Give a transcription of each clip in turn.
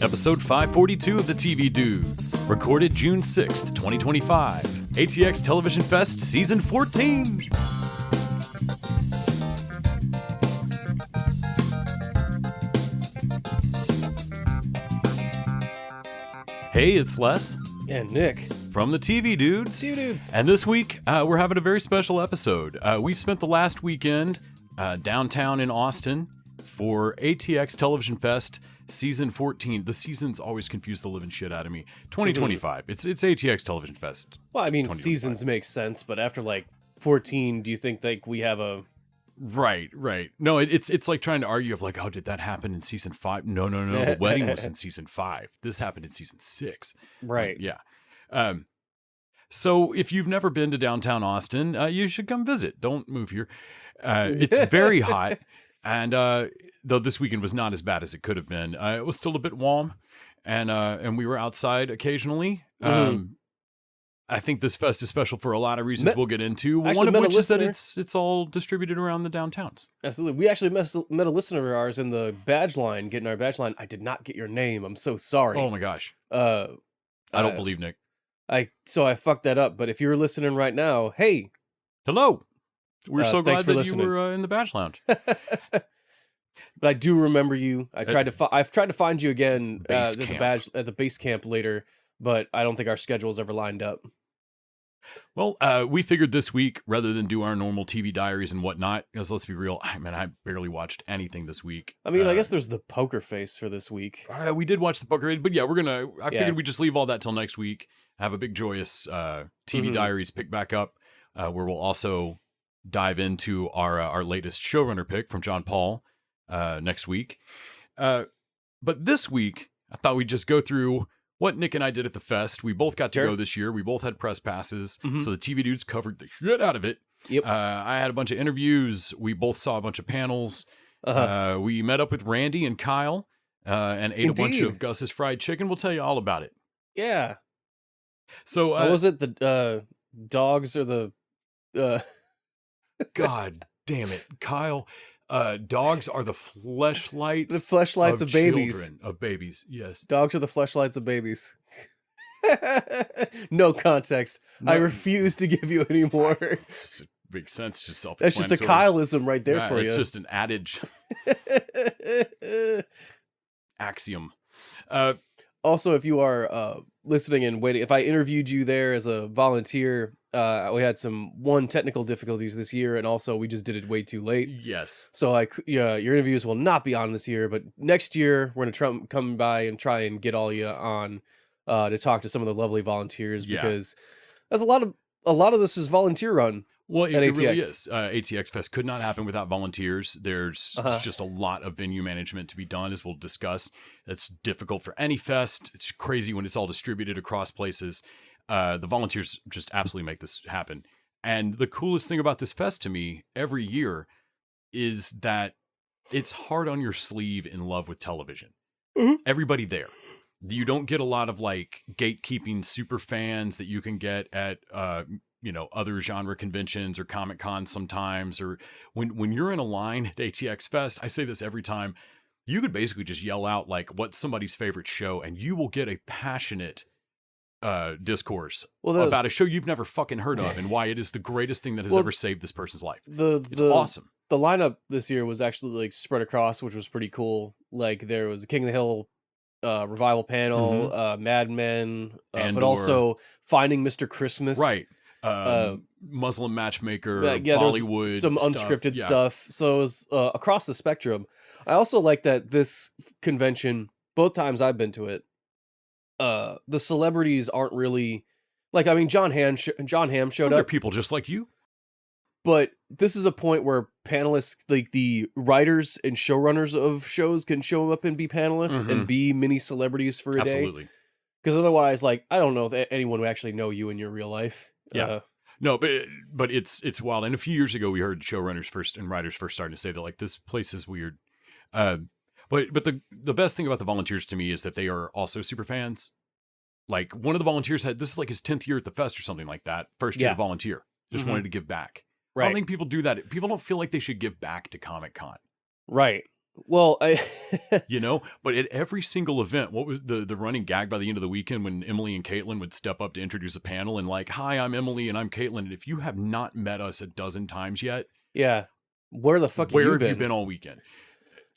Episode 542 of the TV Dudes, recorded June 6th, 2025. ATX Television Fest Season 14. Hey, it's Les. And Nick. From the TV Dudes. TV Dudes. And this week, we're having a very special episode. We've spent the last weekend downtown in Austin for ATX Television Fest Season 14. The seasons always confuse the living shit out of me. 2025. It's ATX Television Fest. Well, I mean, seasons make sense, but after like 14, do you think like we have a... Right. No, it's like trying to argue of like, oh, did that happen in Season 5? No. The wedding was in Season 5. This happened in Season 6. Right. Yeah. So if you've never been to downtown Austin, you should come visit. Don't move here. It's very hot. And though this weekend was not as bad as it could have been, it was still a bit warm, and we were outside occasionally. I think this fest is special for a lot of reasons we'll get into. One of which is that it's all distributed around the downtowns. Absolutely. We actually met a listener of ours in the badge line, getting our badge line. I did not get your name. I'm so sorry. Oh my gosh. I don't believe Nick. So I fucked that up. But if you're listening right now, hey. Hello. We're so glad that listening. You were in the badge lounge. But I do remember you. I've tried to find you again at the base camp later, but I don't think our schedules ever lined up. Well, we figured this week, rather than do our normal TV diaries and whatnot, because let's be real, I barely watched anything this week. I mean, I guess there's the poker face for this week. We did watch the poker, but yeah, I figured we'd just leave all that till next week. Have a big joyous TV diaries pick back up, where we'll also dive into our latest showrunner pick from John Paul next week. But this week, I thought we'd just go through what Nick and I did at the fest. We both got to go this year. We both had press passes. So the TV Dudes covered the shit out of it. Yep. I had a bunch of interviews. We both saw a bunch of panels. We met up with Randy and Kyle and ate a bunch of Gus's fried chicken. We'll tell you all about it. Yeah. So what was it? The dogs or the... God damn it, Kyle. Dogs are the fleshlights. The fleshlights of babies. Of babies, yes. Dogs are the fleshlights of babies. No context. No. I refuse to give you any more. Makes sense. Just self-explanatory. That's just a Kyleism right there for you. It's just an adage. Axiom. Also, if you are listening and waiting, if I interviewed you there as a volunteer, we had some technical difficulties this year, and also we just did it way too late. Yes. So your interviews will not be on this year, but next year we're gonna come by and try and get all you on to talk to some of the lovely volunteers because there's a lot of this is volunteer run. Well, it really is. ATX Fest could not happen without volunteers. There's just a lot of venue management to be done, as we'll discuss. It's difficult for any fest. It's crazy when it's all distributed across places. The volunteers just absolutely make this happen. And the coolest thing about this fest to me every year is that it's hard on your sleeve in love with television. Everybody there. You don't get a lot of like gatekeeping super fans that you can get at other genre conventions or Comic Con sometimes, or when you're in a line at ATX Fest. I say this every time. You could basically just yell out like what's somebody's favorite show, and you will get a passionate discourse about a show you've never fucking heard of and why it is the greatest thing that has ever saved this person's life. It's awesome. The lineup this year was actually like spread across, which was pretty cool. Like there was a King of the Hill revival panel, Mad Men, but also Finding Mr. Christmas. Right. Muslim Matchmaker, Bollywood, some unscripted stuff. So it was across the spectrum. I also like that this convention, both times I've been to it, the celebrities aren't really like. I mean, John Hamm showed up. They're people just like you. But this is a point where panelists, like the writers and showrunners of shows, can show up and be panelists and be mini celebrities for a day. Absolutely. Because otherwise, like, I don't know if anyone would actually know you in your real life. Yeah. No, but it's wild. And a few years ago, we heard showrunners first and writers first starting to say that like this place is weird. But the best thing about the volunteers to me is that they are also super fans. Like one of the volunteers this is like his 10th year at the fest or something like that. First year volunteer. Just wanted to give back. I don't think people do that. People don't feel like they should give back to Comic-Con. Right. Well, but at every single event, what was the running gag by the end of the weekend when Emily and Caitlin would step up to introduce a panel and like, hi, I'm Emily and I'm Caitlin. And if you have not met us a dozen times yet, where the fuck where have you been all weekend?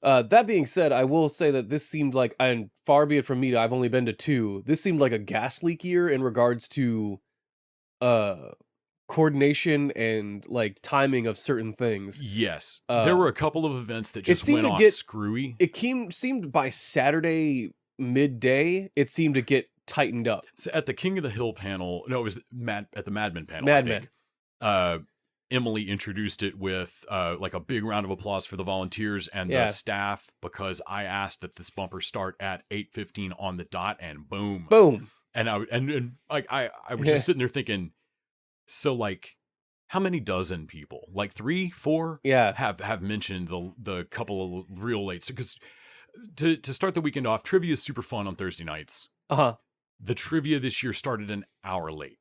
That being said, I will say that this seemed like, and far be it from me, I've only been to 2. This seemed like a gas leak year in regards to coordination and like timing of certain things. Yes. There were a couple of events that just went off screwy. It seemed by Saturday midday, it seemed to get tightened up. So at the King of the Hill panel, no, it was at the Mad Men panel. Mad Men. Emily introduced it with like a big round of applause for the volunteers and the staff, because I asked that this bumper start at 8:15 on the dot, and boom. And I was just sitting there thinking, so like, how many dozen people, like 3, 4, have mentioned the couple of real late? Because to start the weekend off, trivia is super fun on Thursday nights. The trivia this year started an hour late.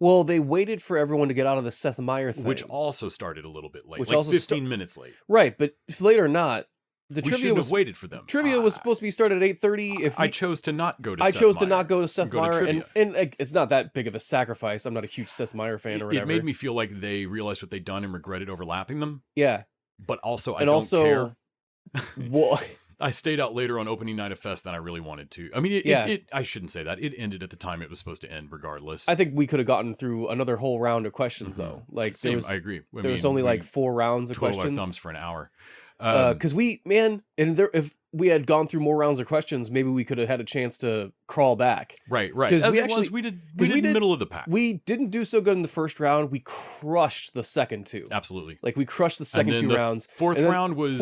Well, they waited for everyone to get out of the Seth Meyer thing, which also started a little bit late, like 15 minutes late. Right, but late or not, the we trivia have waited for them. Trivia was supposed to be started at 8:30. I chose to not go to. I chose to not go to Seth Meyer, and it's not that big of a sacrifice. I'm not a huge Seth Meyer fan or whatever. It made me feel like they realized what they'd done and regretted overlapping them. Yeah, but also I don't care. Well, I stayed out later on opening night of Fest than I really wanted to. I mean, I shouldn't say that. It ended at the time it was supposed to end, regardless. I think we could have gotten through another whole round of questions, though. Like, I agree. There was only like 4 rounds of questions. Our thumbs for an hour. Because if we had gone through more rounds of questions, maybe we could have had a chance to crawl back. Right. Because we did middle of the pack. We didn't do so good in the first round. We crushed the second 2. Absolutely. Like, we crushed the second 2 rounds. Fourth round was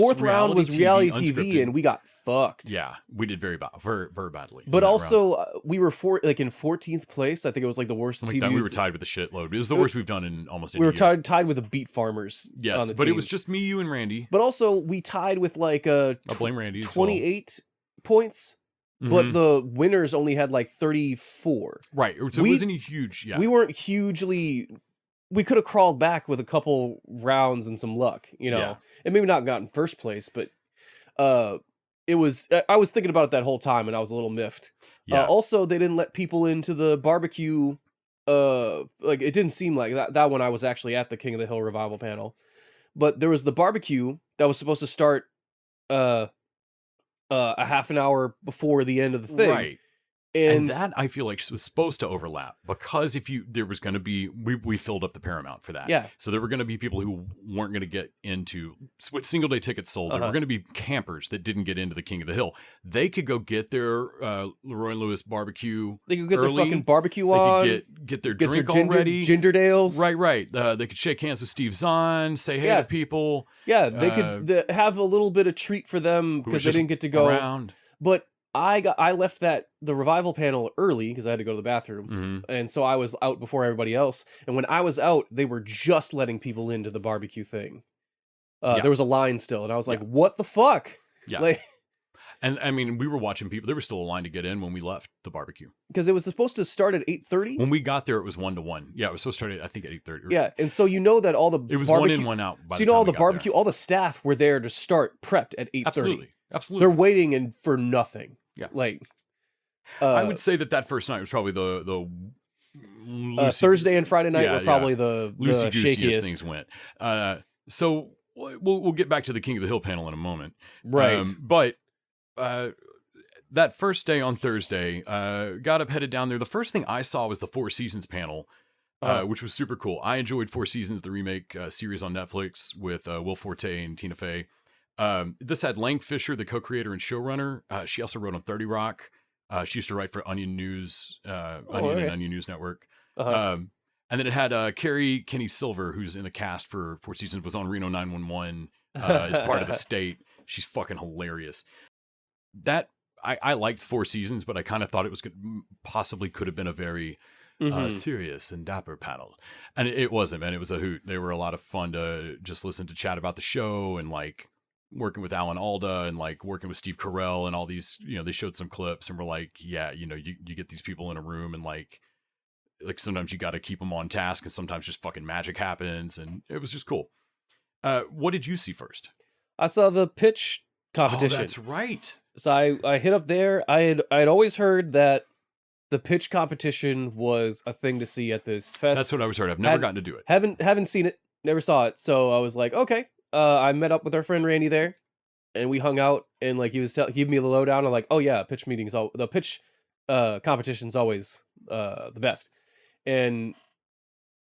reality TV, and we got fucked. Yeah, we did very badly. But also, we were in 14th place. I think it was like the worst TV. We were tied with a shitload. It was the worst we've done in almost any year. We were tied with the Beat Farmers. Yes, on the but team. it was just me, you, and Randy. But also, we tied with like I'll blame Randy. 28 points. But the winners only had like 34. Right. So it wasn't huge. Yeah. We weren't hugely. We could have crawled back with a couple rounds and some luck, and maybe not gotten first place, but it was. I was thinking about it that whole time, and I was a little miffed. Yeah. Also, they didn't let people into the barbecue. Like, it didn't seem like that one. I was actually at the King of the Hill revival panel, but there was the barbecue that was supposed to start a half an hour before the end of the thing. Right. And that, I feel like, was supposed to overlap, because there was going to be, we filled up the Paramount for that. Yeah. So there were going to be people who weren't going to get into, with single day tickets sold, there were going to be campers that didn't get into the King of the Hill. They could go get their Leroy and Lewis barbecue. They could get their fucking barbecue on. They could get their drink already. Gingerdales. Right. They could shake hands with Steve Zahn, say hey to people. Yeah, they could have a little bit of treat for them because they didn't get to go around. But I left the revival panel early because I had to go to the bathroom, and so I was out before everybody else. And when I was out, they were just letting people into the barbecue thing. There was a line still, and I was like, "What the fuck?" Yeah. Like, and I mean, we were watching people. There was still a line to get in when we left the barbecue, because it was supposed to start at 8:30. When we got there, it was 1-to-1. Yeah, it was supposed to start at, I think, at 8:30. Yeah, and so that all the it was 1 in, 1 out. So all the barbecue, all the staff were there to start prepped at 8:30. Absolutely. They're waiting for nothing. Yeah, like. I would say that first night was probably the Thursday and Friday night were probably the loosey-gooseyest things went. So we'll get back to the King of the Hill panel in a moment. Right. But that first day on Thursday, got up, headed down there. The first thing I saw was the Four Seasons panel, which was super cool. I enjoyed Four Seasons, the remake series on Netflix with Will Forte and Tina Fey. This had Lang Fisher, the co-creator and showrunner. She also wrote on 30 Rock. She used to write for Onion News, and Onion News Network. And then it had Carrie Kenny Silver, who's in the cast for Four Seasons, was on Reno 911 as part of the state. She's fucking hilarious. I liked Four Seasons, but I kind of thought it was possibly could have been a very serious and dapper panel. And it wasn't, man. It was a hoot. They were a lot of fun to just listen to chat about the show, and like working with Alan Alda and like working with Steve Carell and all these, they showed some clips and were like, yeah, you get these people in a room and like like sometimes you got to keep them on task, and sometimes just fucking magic happens, and it was just cool. What did you see first? I saw the pitch competition. Oh, that's right. So I hit up there. I had always heard that the pitch competition was a thing to see at this fest. That's what I was heard. I've never gotten to do it. Haven't seen it. Never saw it. So I was like, okay. I met up with our friend Randy there, and we hung out. And like he was giving me the lowdown. I'm like, oh yeah, pitch meetings. The pitch competition's always the best. And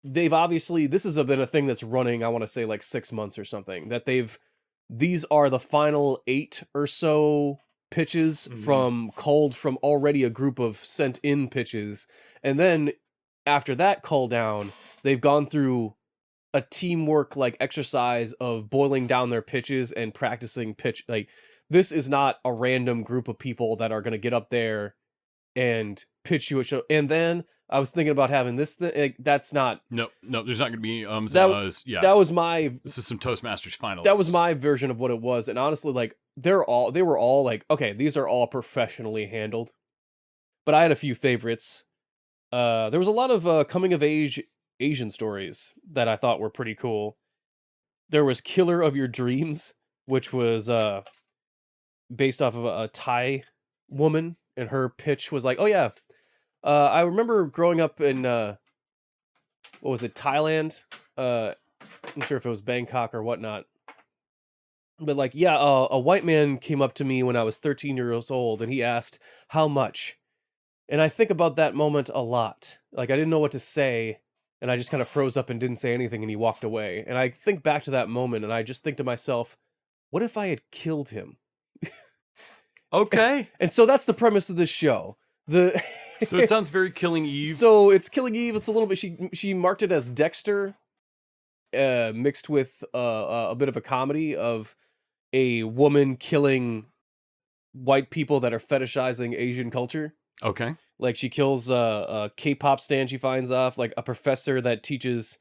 they've obviously, this has been a thing that's running, I want to say like 6 months or something, that these are the final 8 or so pitches from already a group of sent in pitches. And then after that cull down, they've gone through a teamwork like exercise of boiling down their pitches and practicing pitch. Like, this is not a random group of people that are going to get up there and pitch you a show. And then I was thinking about having this thing. Like, that's not. No, there's not going to be yeah. That was my. This is some Toastmasters finals. That was my version of what it was, and honestly, like they were all like, okay, these are all professionally handled. But I had a few favorites. There was a lot of coming of age Asian stories that I thought were pretty cool. There was Killer of Your Dreams, which was based off of a Thai woman, and her pitch was like, oh yeah. I remember growing up in, what was it, Thailand? I'm not sure if it was Bangkok or whatnot. But like, yeah, a white man came up to me when I was 13 years old, and he asked, how much? And I think about that moment a lot. Like, I didn't know what to say, and I just kind of froze up and didn't say anything, and he walked away. And I think back to that moment, and I just think to myself, what if I had killed him? Okay. And so that's the premise of this show. So it sounds very Killing Eve. So it's Killing Eve. It's a little bit. She marked it as Dexter, mixed with a bit of a comedy of a woman killing white people that are fetishizing Asian culture. Okay. Like she kills a K-pop stan she finds off, like a professor that teaches.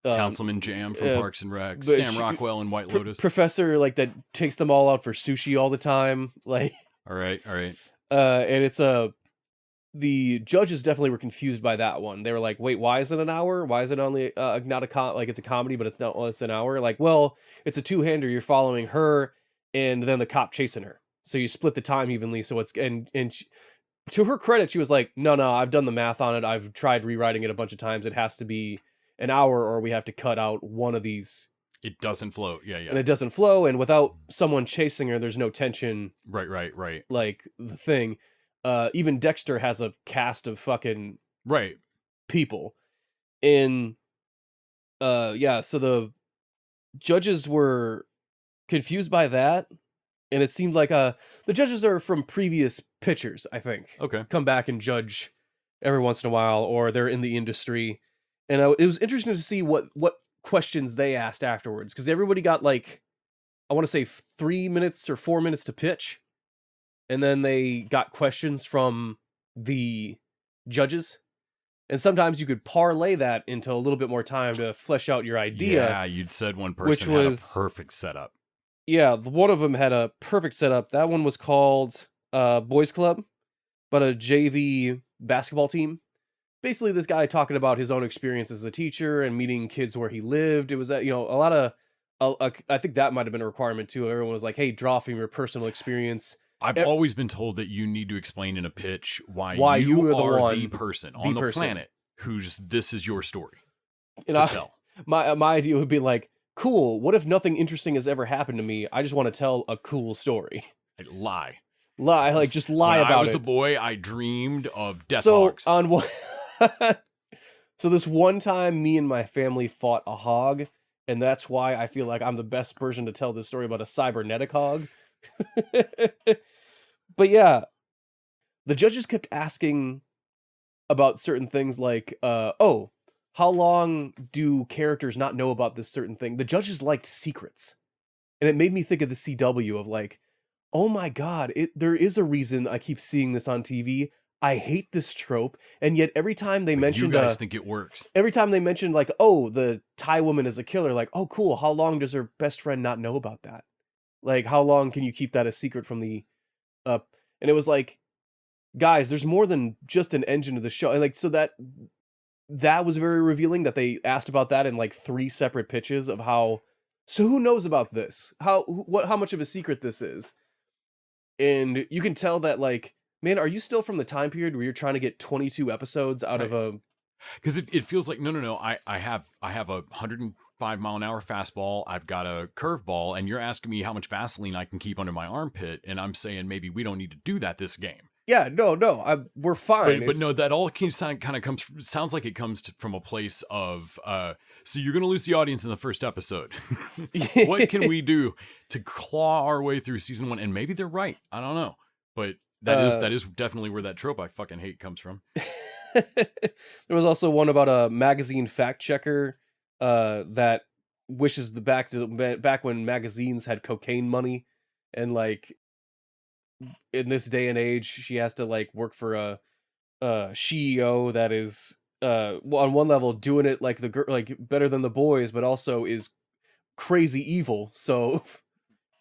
Councilman Jam from Parks and Rec, Sam Rockwell in White Lotus. Professor like that takes them all out for sushi all the time. Like. All right. And it's the judges definitely were confused by that one. They were like, wait, why is it an hour? Why is it only not like it's a comedy, but it's not, well, it's an hour? Like, well, it's a two-hander. You're following her and then the cop chasing her. So you split the time evenly. So it's, and she, to her credit, she was like, no, I've done the math on it. I've tried rewriting it a bunch of times. It has to be an hour or we have to cut out one of these. It doesn't flow. Yeah. And it doesn't flow. And without someone chasing her, there's no tension. Right. Like the thing. Even Dexter has a cast of fucking people. And yeah, so the judges were confused by that. And it seemed like the judges are from previous pitchers, I think. Okay. Come back and judge every once in a while, or they're in the industry. And it was interesting to see what questions they asked afterwards, because everybody got like, I want to say 3 minutes or 4 minutes to pitch. And then they got questions from the judges. And sometimes you could parlay that into a little bit more time to flesh out your idea. Yeah, you'd said one person had a perfect setup. Yeah, one of them had a perfect setup. That one was called Boys Club, but a JV basketball team. Basically, this guy talking about his own experience as a teacher and meeting kids where he lived. It was that, a lot of, I think that might have been a requirement too. Everyone was like, hey, draw from your personal experience. I've always been told that you need to explain in a pitch why you are the person on the planet this is your story. And my idea would be like, cool, what if nothing interesting has ever happened to me? I just want to tell a cool story. Lie, like just lie about it. When I was a boy, I dreamed of death hogs. So this one time, me and my family fought a hog, and that's why I feel like I'm the best person to tell this story about a cybernetic hog. But yeah, the judges kept asking about certain things like, how long do characters not know about this certain thing? The judges liked secrets. And it made me think of the CW of like, oh my God, there is a reason I keep seeing this on TV. I hate this trope. And yet every time they mentioned... You guys think it works. Every time they mentioned like, oh, the Thai woman is a killer. Like, oh, cool. How long does her best friend not know about that? Like, how long can you keep that a secret from the... And it was like, guys, there's more than just an engine of the show. And like, so that was very revealing that they asked about that in like 3 separate pitches of how, so who knows about this? How much of a secret this is? And you can tell that, like, man, are you still from the time period where you're trying to get 22 episodes out of a, because it feels like no. I have a 105-mile-an-hour fastball. I've got a curveball, and you're asking me how much Vaseline I can keep under my armpit, and I'm saying maybe we don't need to do that this game. yeah, no, we're fine. But no, that all kind of comes. Sounds like it comes from a place of. So you're going to lose the audience in the first episode. What can we do to claw our way through season 1? And maybe they're right. I don't know, but that is definitely where that trope I fucking hate comes from. There was also one about a magazine fact checker that wishes back when magazines had cocaine money, and like in this day and age she has to like work for a CEO that is on one level doing it like like better than the boys, but also is crazy evil. So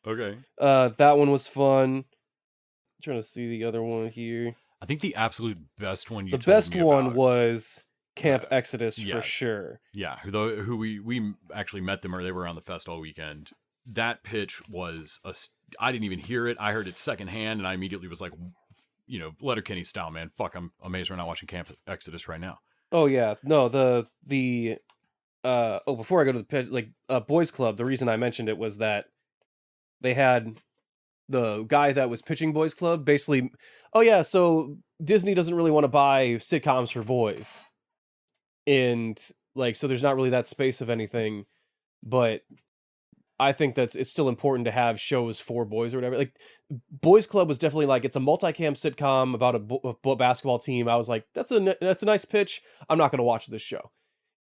okay, that one was fun. I'm trying to see the other one here. I think the absolute best one the best one was Camp Exodus for sure. Yeah, who we actually met them, or they were on the fest all weekend. That pitch was I didn't even hear it. I heard it secondhand, and I immediately was like, Letterkenny style, man. Fuck, I'm amazed we're not watching Camp Exodus right now. Oh yeah, no, before I go to the pitch, like Boys Club, the reason I mentioned it was that they had the guy that was pitching Boys Club basically, oh yeah, so Disney doesn't really want to buy sitcoms for boys, and like, so there's not really that space of anything, but I think that it's still important to have shows for boys or whatever. Like Boys Club was definitely like, it's a multicam sitcom about a basketball team. I was like, that's a nice pitch. I'm not going to watch this show.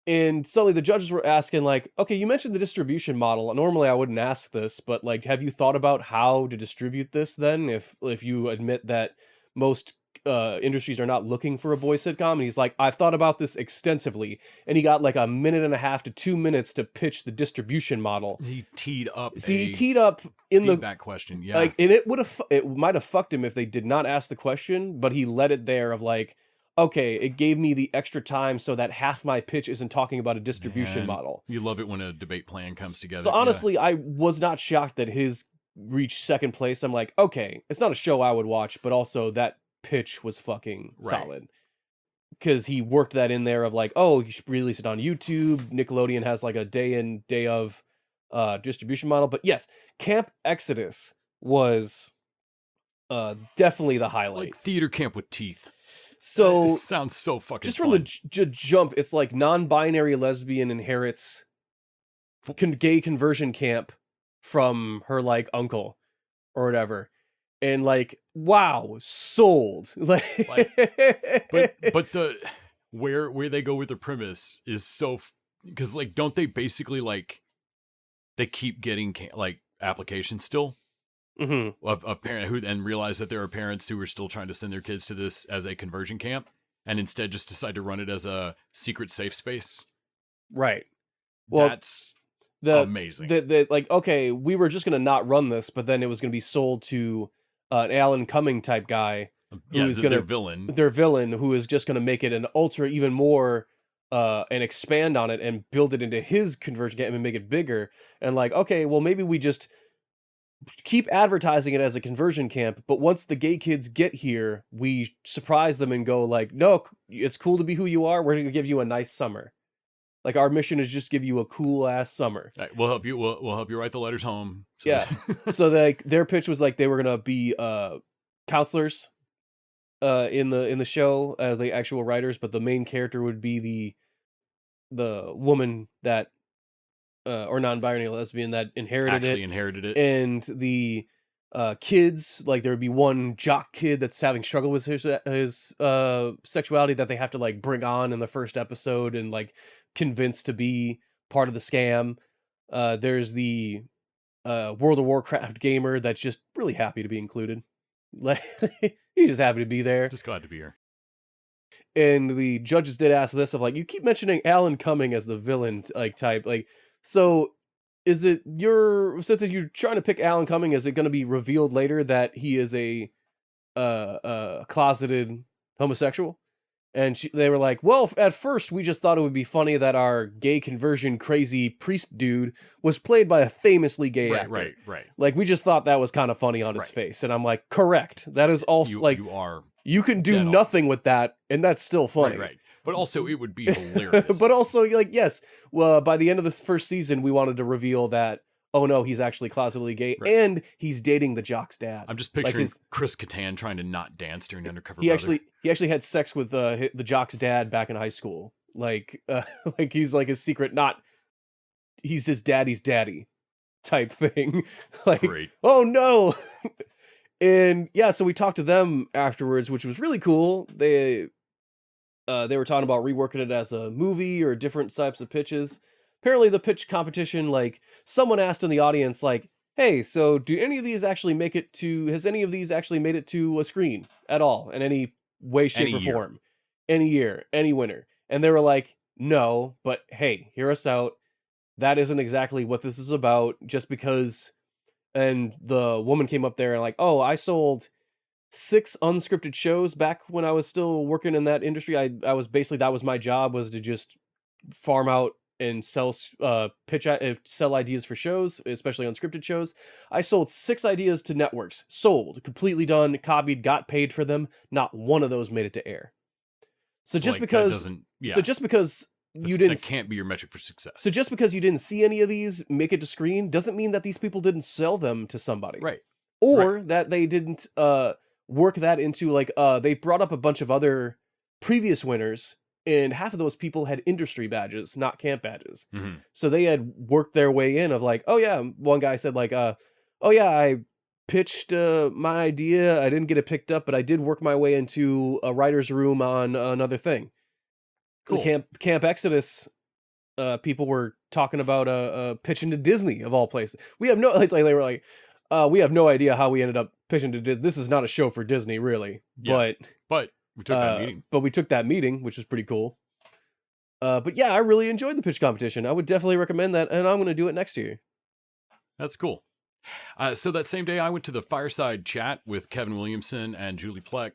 And suddenly the judges were asking like, okay, you mentioned the distribution model. Normally I wouldn't ask this, but like, have you thought about how to distribute this then? If you admit that most industries are not looking for a boy sitcom. And he's like, I've thought about this extensively. And he got like 1.5 to 2 minutes to pitch the distribution model. He teed up in the feedback question. Yeah. Like, and it might have fucked him if they did not ask the question, but he let it there of like, okay, it gave me the extra time so that half my pitch isn't talking about a distribution model. You love it when a debate plan comes together. So honestly, I was not shocked that his reached second place. I'm like, okay, it's not a show I would watch, but also that pitch was fucking solid. Because he worked that in there of like, oh, you should release it on YouTube. Nickelodeon has like a day in, day of distribution model. But yes, Camp Exodus was definitely the highlight. Like theater camp with teeth. So it sounds so fucking just fun. From the jump, it's like non-binary lesbian inherits gay conversion camp from her like uncle or whatever, and like, wow, sold. Like but the where they go with the premise is so, because like, don't they basically like they keep getting like applications still? Mm-hmm. Of parent who then realize that there are parents who are still trying to send their kids to this as a conversion camp, and instead just decide to run it as a secret safe space. Right. Well, that's amazing. Like, okay, we were just gonna not run this, but then it was gonna be sold to an Alan Cumming type guy who is their villain. Their villain, who is just gonna make it an ultra even more. And expand on it and build it into his conversion camp and make it bigger. And like, okay, well, maybe we just keep advertising it as a conversion camp, but once the gay kids get here, we surprise them and go like, no, it's cool to be who you are. We're going to give you a nice summer. Like, our mission is just give you a cool ass summer. Right, we'll help you. We'll help you write the letters home. So. Yeah. So like their pitch was like they were going to be counselors in the show, the actual writers, but the main character would be the woman that or non-binary lesbian that inherited it, and the kids, like there would be one jock kid that's having struggle with his sexuality that they have to like bring on in the first episode and like convince to be part of the scam. There's the World of Warcraft gamer that's just really happy to be included. Like he's just happy to be there, just glad to be here. And the judges did ask this of like, you keep mentioning Alan Cumming as the villain like type, like, so is it since you're trying to pick Alan Cumming, is it going to be revealed later that he is a closeted homosexual. And they were like, well, at first we just thought it would be funny that our gay conversion crazy priest dude was played by a famously gay actor. Right. Like, we just thought that was kind of funny on its face. And I'm like, correct. That is also you can do nothing with that, and that's still funny. Right. But also, it would be hilarious. But also, like, yes, well, by the end of this first season, we wanted to reveal that, oh no, he's actually closetedly gay, and he's dating the jock's dad. I'm just picturing Chris Kattan trying to not dance during Undercover Brother. He actually had sex with the jock's dad back in high school. Like he's like his secret, he's his daddy's daddy type thing. Like, great. Oh no. And yeah, so we talked to them afterwards, which was really cool. They were talking about reworking it as a movie or different types of pitches. Apparently the pitch competition, like, someone asked in the audience, like, hey, so has any of these actually made it to a screen at all in any way, shape, or form? Any year, any winner? And they were like, no, but hey, hear us out. That isn't exactly what this is about, just because. And the woman came up there and like, oh, I sold 6 unscripted shows back when I was still working in that industry. I was basically, that was my job, was to just farm out and sell ideas for shows, especially unscripted shows. I sold 6 ideas to networks, sold, completely done, copied, got paid for them. Not one of those made it to air. So just because that can't be your metric for success. So just because you didn't see any of these make it to screen doesn't mean that these people didn't sell them to somebody, right? Or that they didn't work that into, like, they brought up a bunch of other previous winners, and half of those people had industry badges, not camp badges. Mm-hmm. So they had worked their way in of like, oh yeah, one guy said like, oh yeah, I pitched my idea, I didn't get it picked up, but I did work my way into a writer's room on another thing. Cool. The Camp Exodus people were talking about pitching to Disney, of all places. We have no, they were like, we have no idea how we ended up pitching to Disney. This is not a show for Disney, really. Yeah, but we took that meeting. But we took that meeting, which was pretty cool. But yeah, I really enjoyed the pitch competition. I would definitely recommend that, and I'm going to do it next year. That's cool. So that same day, I went to the fireside chat with Kevin Williamson and Julie Plec.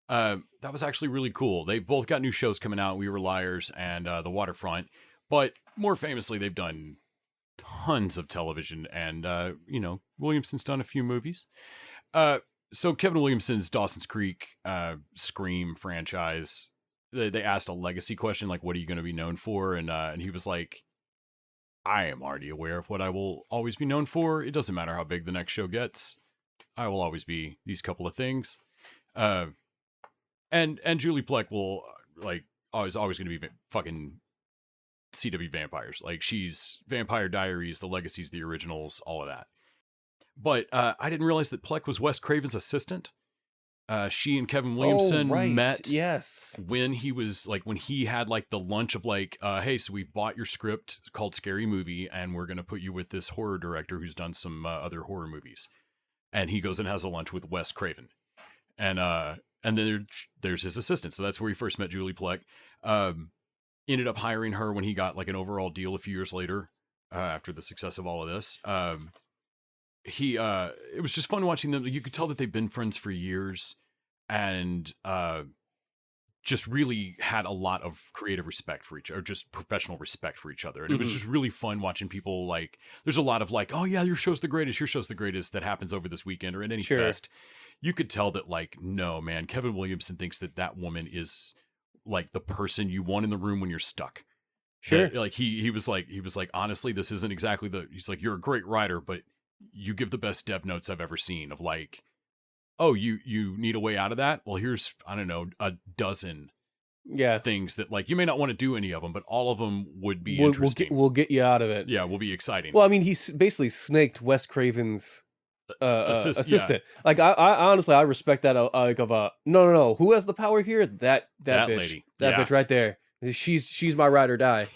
That was actually really cool. They've both got new shows coming out. We Were Liars and The Waterfront. But more famously, they've done tons of television, and Williamson's done a few movies. So Kevin Williamson's Dawson's Creek Scream franchise, they asked a legacy question, like, what are you going to be known for? And he was like, I am already aware of what I will always be known for. It doesn't matter how big the next show gets. I will always be these couple of things. And Julie Plec will, like, always going to be fucking CW vampires. Like, she's Vampire Diaries, The Legacies, The Originals, all of that. But I didn't realize that Plec was Wes Craven's assistant. She and Kevin Williamson met when he had like the lunch of like, hey, so we've bought your script called Scary Movie, and we're going to put you with this horror director who's done some other horror movies. And he goes and has a lunch with Wes Craven. And then there's his assistant. So that's where he first met Julie Plec. Ended up hiring her when he got like an overall deal a few years later, after the success of all of this. It was just fun watching them. You could tell that they've been friends for years, and just really had a lot of creative respect for each other, or just professional respect for each other. And it was just really fun watching people, like, there's a lot of like, oh yeah, your show's the greatest that happens over this weekend or at any fest. You could tell that, like, no, man, Kevin Williamson thinks that woman is like the person you want in the room when you're stuck. Sure. Like he was like, honestly, this isn't exactly he's like, you're a great writer, but you give the best dev notes I've ever seen of like, oh, you need a way out of that? Well, here's, I don't know, a dozen things that, like, you may not want to do any of them, but all of them would be interesting. We'll get you out of it. Yeah, will be exciting. Well, I mean, he's basically snaked Wes Craven's assistant. Yeah. Like, I honestly, I respect that. No. Who has the power here? That bitch. Lady. That bitch right there. She's my ride or die.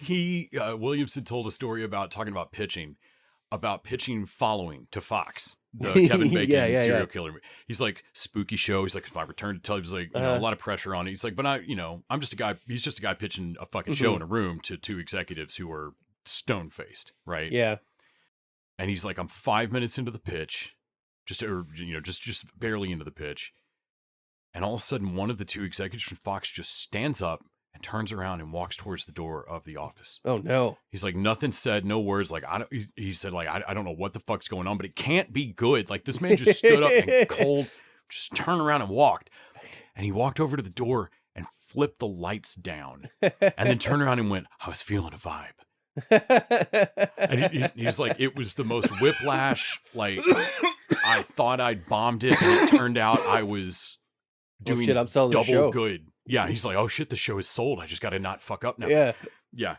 Williamson told a story about talking about pitching following to Fox, the Kevin Bacon serial killer. He's like, spooky show. He's like, it's my return to television. He's like, a lot of pressure on it. He's like, but I'm just a guy. He's just a guy pitching a fucking show in a room to 2 executives who are stone faced, right? Yeah. And he's like, I'm 5 minutes into the pitch, just barely into the pitch, And all of a sudden, one of the two executives from Fox just stands up and turns around and walks towards the door of the office. Oh no. He's like, nothing said, no words. Like, he said, like, I don't know what the fuck's going on, but it can't be good. Like, this man just stood up and cold, just turned around and walked. And he walked over to the door and flipped the lights down and then turned around and went, I was feeling a vibe. And he's like, it was the most whiplash. Like, I thought I'd bombed it, and it turned out I was doing shit, I'm selling the double show. good. Yeah, he's like, oh shit, the show is sold. I just got to not fuck up now. Yeah.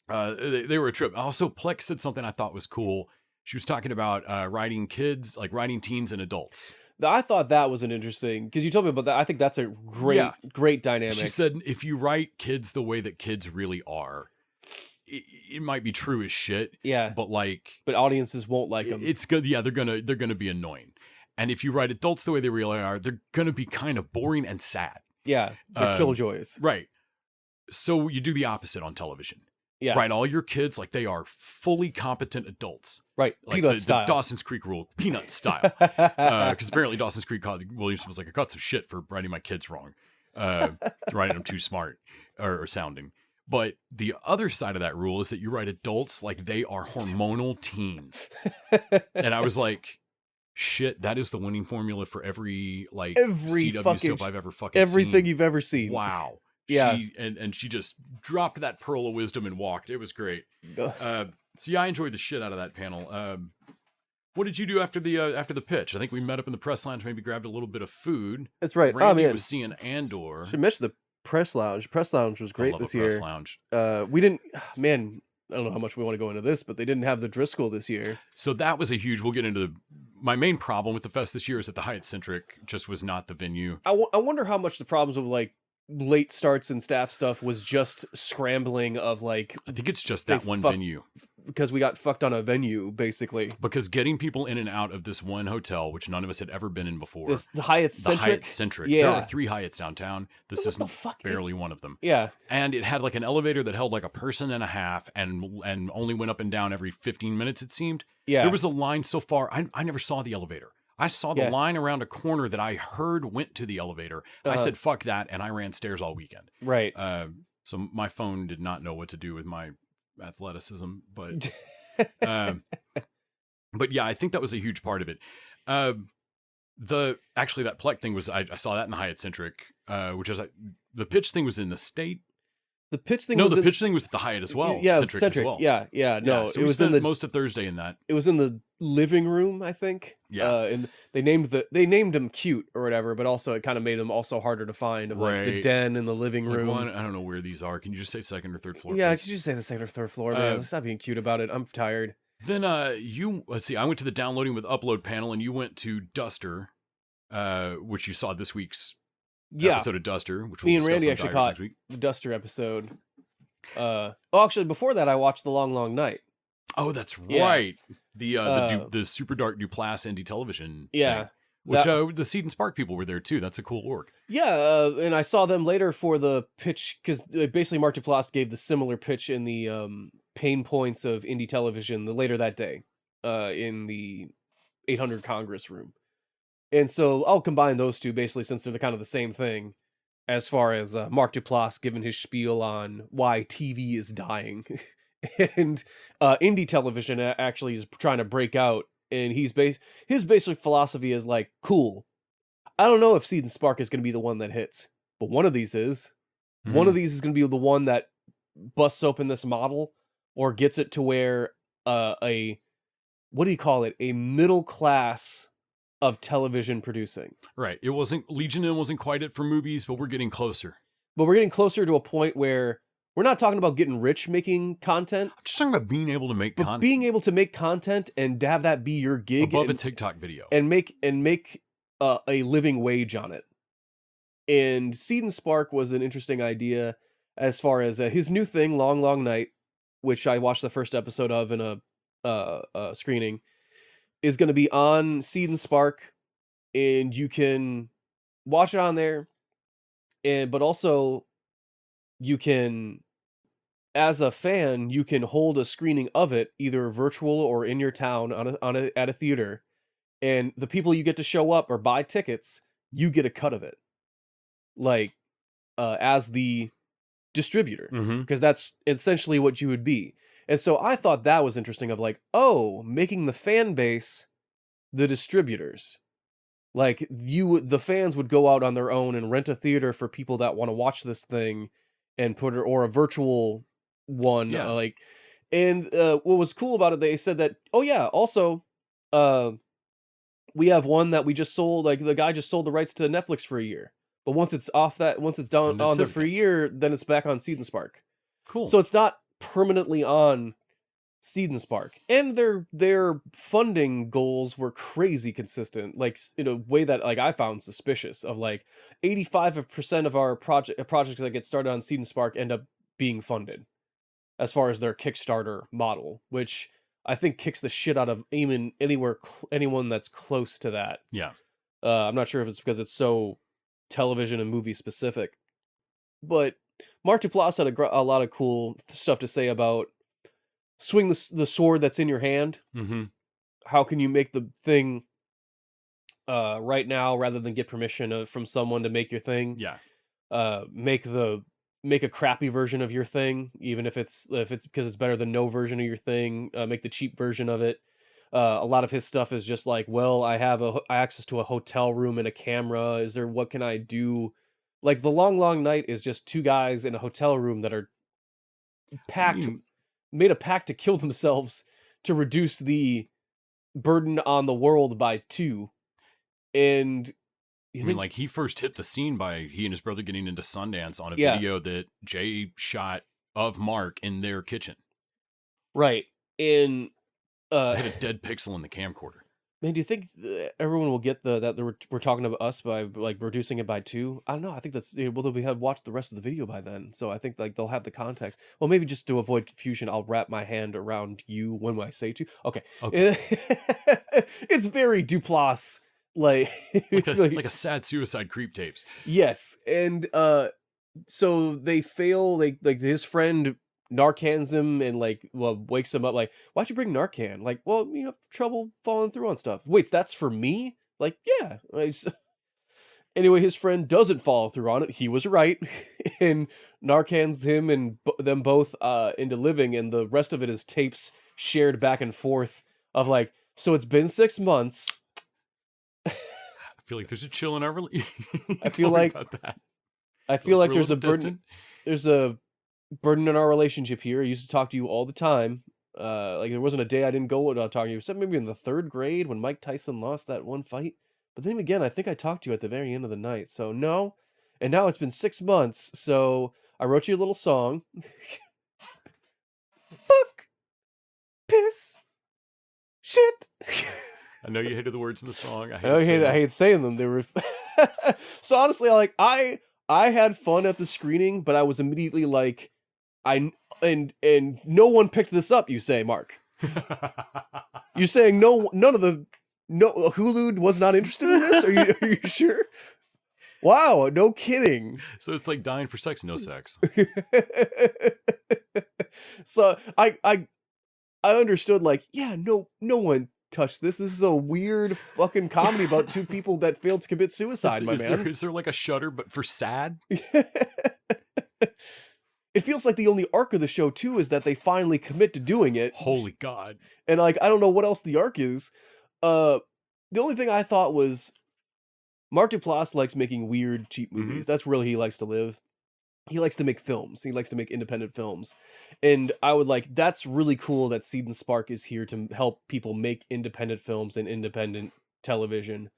They were a trip. Also, Plex said something I thought was cool. She was talking about writing kids, like writing teens and adults. I thought that was an interesting, because you told me about that. I think that's a great dynamic. She said, if you write kids the way that kids really are, it might be true as shit. Yeah. But audiences won't like them. It's good. Yeah, they're gonna be annoying. And if you write adults the way they really are, they're gonna be kind of boring and sad. Yeah, they're killjoys. Right. So you do the opposite on television. Yeah. Write all your kids like they are fully competent adults. Right. Like Peanut style. The Dawson's Creek rule. Peanut style. Because apparently Dawson's Creek Williamson was like, I got some shit for writing my kids wrong. Writing them too smart or sounding. But the other side of that rule is that you write adults like they are hormonal teens. And I was like, shit, that is the winning formula for every CW soap I've ever fucking everything seen. You've ever seen. Wow. Yeah. And she just dropped that pearl of wisdom and walked. It was great. So yeah, I enjoyed the shit out of that panel. What did you do after the pitch? I think we met up in the press lounge, maybe grabbed a little bit of food. That's right. Randy was seeing Andor. Should mention the press lounge. Press lounge was great this year. Press lounge. We didn't, man, I don't know how much we want to go into this, but they didn't have the Driscoll this year. So that was a huge, we'll get into my main problem with the fest this year is that the Hyatt Centric just was not the venue. I wonder how much the problems with like late starts and staff stuff was just scrambling of like, I think it's just that one venue. Because we got fucked on a venue, basically. Because getting people in and out of this one hotel, which none of us had ever been in before. The Hyatt Centric? The Hyatt Centric. Yeah. There are 3 Hyatts downtown. This is barely one of them. Yeah. And it had like an elevator that held like a person and a half and only went up and down every 15 minutes, it seemed. Yeah. There was a line so far. I never saw the elevator. I saw the line around a corner that I heard went to the elevator. I said, fuck that. And I ran stairs all weekend. Right. So my phone did not know what to do with my athleticism, but yeah, I think that was a huge part of it. That Pleck thing was, I saw that in the Hyatt Centric, which is the pitch thing was in the State. The pitch thing the pitch thing was at the Hyatt as well. Yeah, Centric as well. Yeah. No, so it was in most of Thursday in that. It was in the living room, I think. Yeah. And they named them cute or whatever, but also it kind of made them also harder to find of like the den and the living room. I don't know where these are. Can you just say second or third floor? Yeah, please? could you just say the second or third floor, man? Let's stop being cute about it. I'm tired. Then let's see. I went to the downloading with upload panel, and you went to Duster, which you saw this week's episode of Duster, which me we'll and Randy actually caught next week. the Duster episode. Actually, before that, I watched The Long Long Night. Oh, that's right. The Super Dark Duplass indie television. Yeah. Thing, which the Seed and Spark people were there too. That's a cool org. Yeah, and I saw them later for the pitch because basically Mark Duplass gave the similar pitch in the pain points of indie television later that day in the 800 Congress room. And so I'll combine those two basically since they're kind of the same thing as far as Mark Duplass giving his spiel on why TV is dying. And indie television actually is trying to break out, and his basic philosophy is like, cool, I don't know if Seed and Spark is going to be the one that hits, but one of these is. Mm-hmm. One of these is going to be the one that busts open this model or gets it to where a middle class of television producing. Right. It wasn't Legion wasn't quite it for movies, but we're getting closer. But we're getting closer to a point where we're not talking about getting rich making content. I'm just talking about being able to make content. Being able to make content and to have that be your gig above a TikTok video and make a living wage on it. And Seed and Spark was an interesting idea as far as his new thing, Long Long Night, which I watched the first episode of in a screening, is going to be on Seed and Spark, and you can watch it on there, but also you can, as a fan, you can hold a screening of it either virtual or in your town at a theater, and the people you get to show up or buy tickets you get a cut of it, like as the distributor, because that's essentially what you would be. And so I thought that was interesting, of like, oh, making the fan base the distributors. Like the fans would go out on their own and rent a theater for people that want to watch this thing, and put it, or a virtual one, Yeah. like. And what was cool about it, they said that, oh yeah, also, we have one that we just sold. Like the guy just sold the rights to Netflix for a year, but once it's done And on it's there for a year, then it's back on Seed and Spark. Cool. So it's not permanently on Seed and Spark, and their funding goals were crazy consistent, like in a way that like I found suspicious. Of like 85% of our projects that get started on Seed and Spark end up being funded, as far as their Kickstarter model, which I think kicks the shit out of even anyone that's close to that. Yeah. I'm not sure if it's because it's so television and movie specific, but Mark Duplass had a lot of cool stuff to say about swing the sword that's in your hand. How can you make the thing right now, rather than get permission from someone to make your thing? Yeah. Make a crappy version of your thing, even if it's because it's better than no version of your thing. Make the cheap version of it. A lot of his stuff is just like, well, I have access to a hotel room and a camera. What can I do? Like The Long Long Night is just two guys in a hotel room that are made a pact to kill themselves to reduce the burden on the world by 2. And like he first hit the scene by he and his brother getting into Sundance on a video that Jay shot of Mark in their kitchen. Right. And hit a dead pixel in the camcorder. Man, do you think everyone will get that we're talking about us by like reducing it by 2? I don't know. I think that's, well, they'll have watched the rest of the video by then, so I think like they'll have the context. Well, maybe just to avoid confusion, I'll wrap my hand around you when I say 2. Okay. It's very Duplass, like like a sad suicide creep tapes. Yes, and so they fail. Like his friend Narcans him and like wakes him up, like, why'd you bring Narcan? Like, well, you have trouble following through on stuff. Wait, that's for me? Like, yeah. Anyway, his friend doesn't follow through on it. He was right. And Narcans him and them both into living, and the rest of it is tapes shared back and forth of like, so it's been 6 months. I feel like there's a chill in our I feel like there's a burden. There's a burden in our relationship here. I used to talk to you all the time. Like there wasn't a day I didn't go without talking to you, except maybe in the 3rd grade when Mike Tyson lost that one fight. But then again, I think I talked to you at the very end of the night. So no. And now it's been 6 months. So I wrote you a little song. Fuck. Piss. Shit. I know you hated the words in the song. I hate saying them. They were so honestly, like I had fun at the screening, but I was immediately like, and no one picked this up. You say, Mark? You're saying no Hulu was not interested in this? Are you sure? Wow, no kidding. So it's like dying for sex, no sex. So I understood, like, yeah, no one touched this. This is a weird fucking comedy about 2 people that failed to commit suicide, man. Is there like a Shudder but for sad? It feels like the only arc of the show too is that they finally commit to doing it. Holy God. And like, I don't know what else the arc is. The only thing I thought was Mark Duplass likes making weird, cheap movies. That's where he likes to live. He likes to make films. He likes to make independent films. And I would like, that's really cool that Seed and Spark is here to help people make independent films and independent television.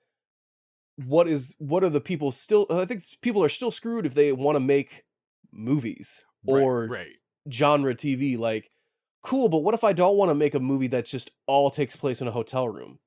What are the people still, I think people are still screwed if they want to make movies or genre TV. Like, cool, but what if I don't want to make a movie that just all takes place in a hotel room?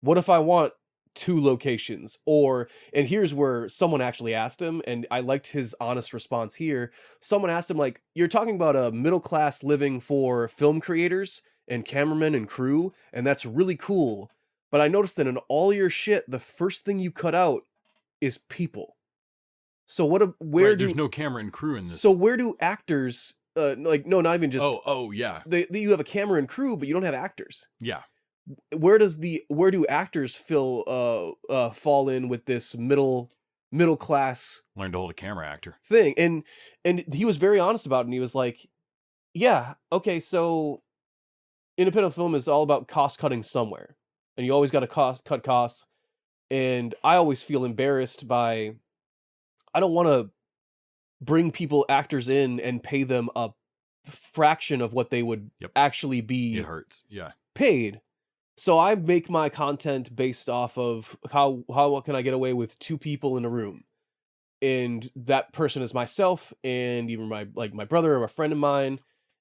What if I want 2 locations? And here's where someone actually asked him, and I liked his honest response here. Someone asked him, like, you're talking about a middle class living for film creators and cameramen and crew, and that's really cool. But I noticed that in all your shit, the first thing you cut out is people. So there's no camera and crew in this. So where do actors like, no, not even just yeah. you have a camera and crew, but you don't have actors. Yeah. where do actors fall in with this middle class Learn to hold a camera actor. thing? And he was very honest about it, and he was like, yeah, okay, so independent film is all about cost cutting somewhere, and you always got to cut costs. And I always feel embarrassed by, I don't want to bring actors in and pay them a fraction of what they would actually be. It hurts. Yeah. Paid. So I make my content based off of how can I get away with 2 people in a room, and that person is myself, and even my brother or a friend of mine,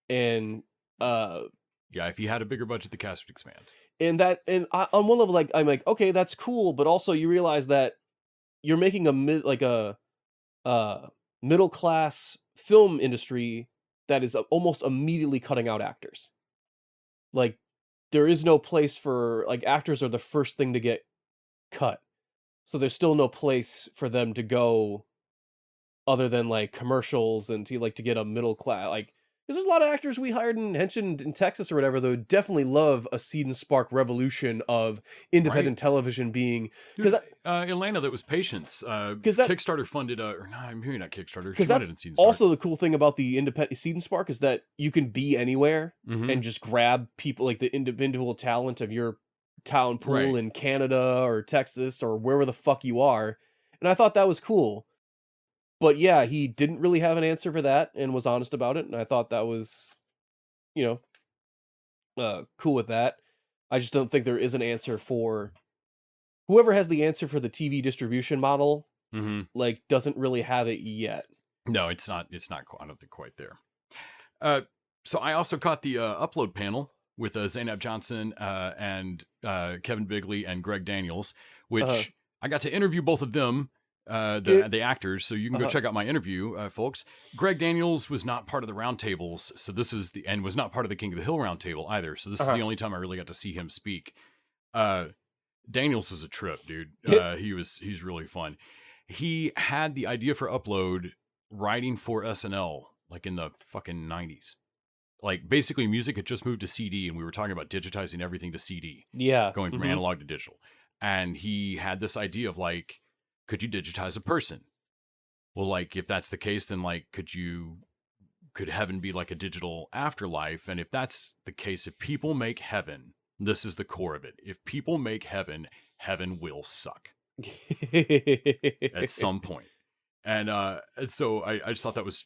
and yeah, if you had a bigger budget, the cast would expand. And on one level, like, I'm like, okay, that's cool, but also you realize that you're making a middle class film industry that is almost immediately cutting out actors. Like, there is no place for, like, actors are the first thing to get cut, so there's still no place for them to go other than like commercials, and to get a middle class, like, because there's a lot of actors we hired in Henshin in Texas or whatever that would definitely love a seed and spark revolution of independent television being, because Elena, that was Patience. Because that Kickstarter funded, or no, maybe not Kickstarter. Because that's also the cool thing about the independent seed and spark, is that you can be anywhere and just grab people, like the individual talent of your town pool in Canada or Texas or wherever the fuck you are. And I thought that was cool. But yeah, he didn't really have an answer for that and was honest about it. And I thought that was, cool with that. I just don't think there is an answer for whoever has the answer for the TV distribution model, like, doesn't really have it yet. No, it's not. I don't think quite there. So I also caught the upload panel with Zainab Johnson and Kevin Bigley and Greg Daniels, which I got to interview both of them. The actors, so you can go check out my interview, folks. Greg Daniels was not part of the roundtables, so this was and was not part of the King of the Hill roundtable either. So this is the only time I really got to see him speak. Daniels is a trip, dude. He's really fun. He had the idea for Upload writing for SNL, like in the fucking 90s. Like, basically, music had just moved to CD, and we were talking about digitizing everything to CD. Yeah, going from analog to digital. And he had this idea of, like, could you digitize a person? Well, like, if that's the case, then, like, could heaven be like a digital afterlife? And if that's the case, if people make heaven, this is the core of it. If people make heaven, heaven will suck at some point. And so I just thought that was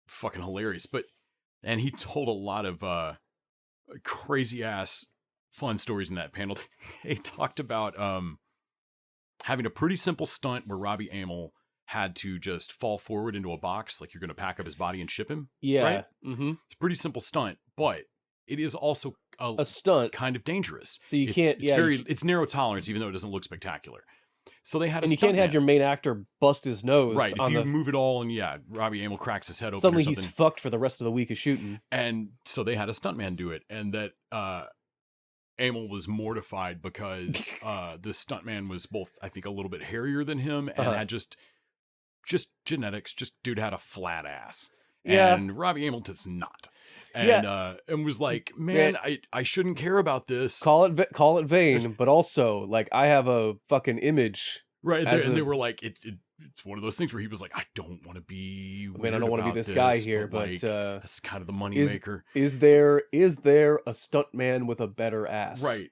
fucking hilarious. And he told a lot of crazy ass fun stories in that panel. He talked about having a pretty simple stunt where Robbie Amell had to just fall forward into a box, like you're going to pack up his body and ship him. Yeah. Right? It's a pretty simple stunt, but it is also a stunt, kind of dangerous. So you can't. It's narrow tolerance, even though it doesn't look spectacular. So they had, and you can't have your main actor bust his nose. Right. If you move it all, and Robbie Amell cracks his head open. Suddenly he's fucked for the rest of the week of shooting. And so they had a stuntman do it, and that Amell was mortified because the stuntman was both, I think, a little bit hairier than him and had just genetics. Just dude had a flat ass. Yeah. And Robbie Amell does not. And was like, man, I shouldn't care about this. Call it vain, but also, like, I have a fucking image. Right. And they were like, it's one of those things where he was like, I don't want to be weird, I don't want to be this guy here, but like, that's kind of the money maker. Is there a stuntman with a better ass? Right.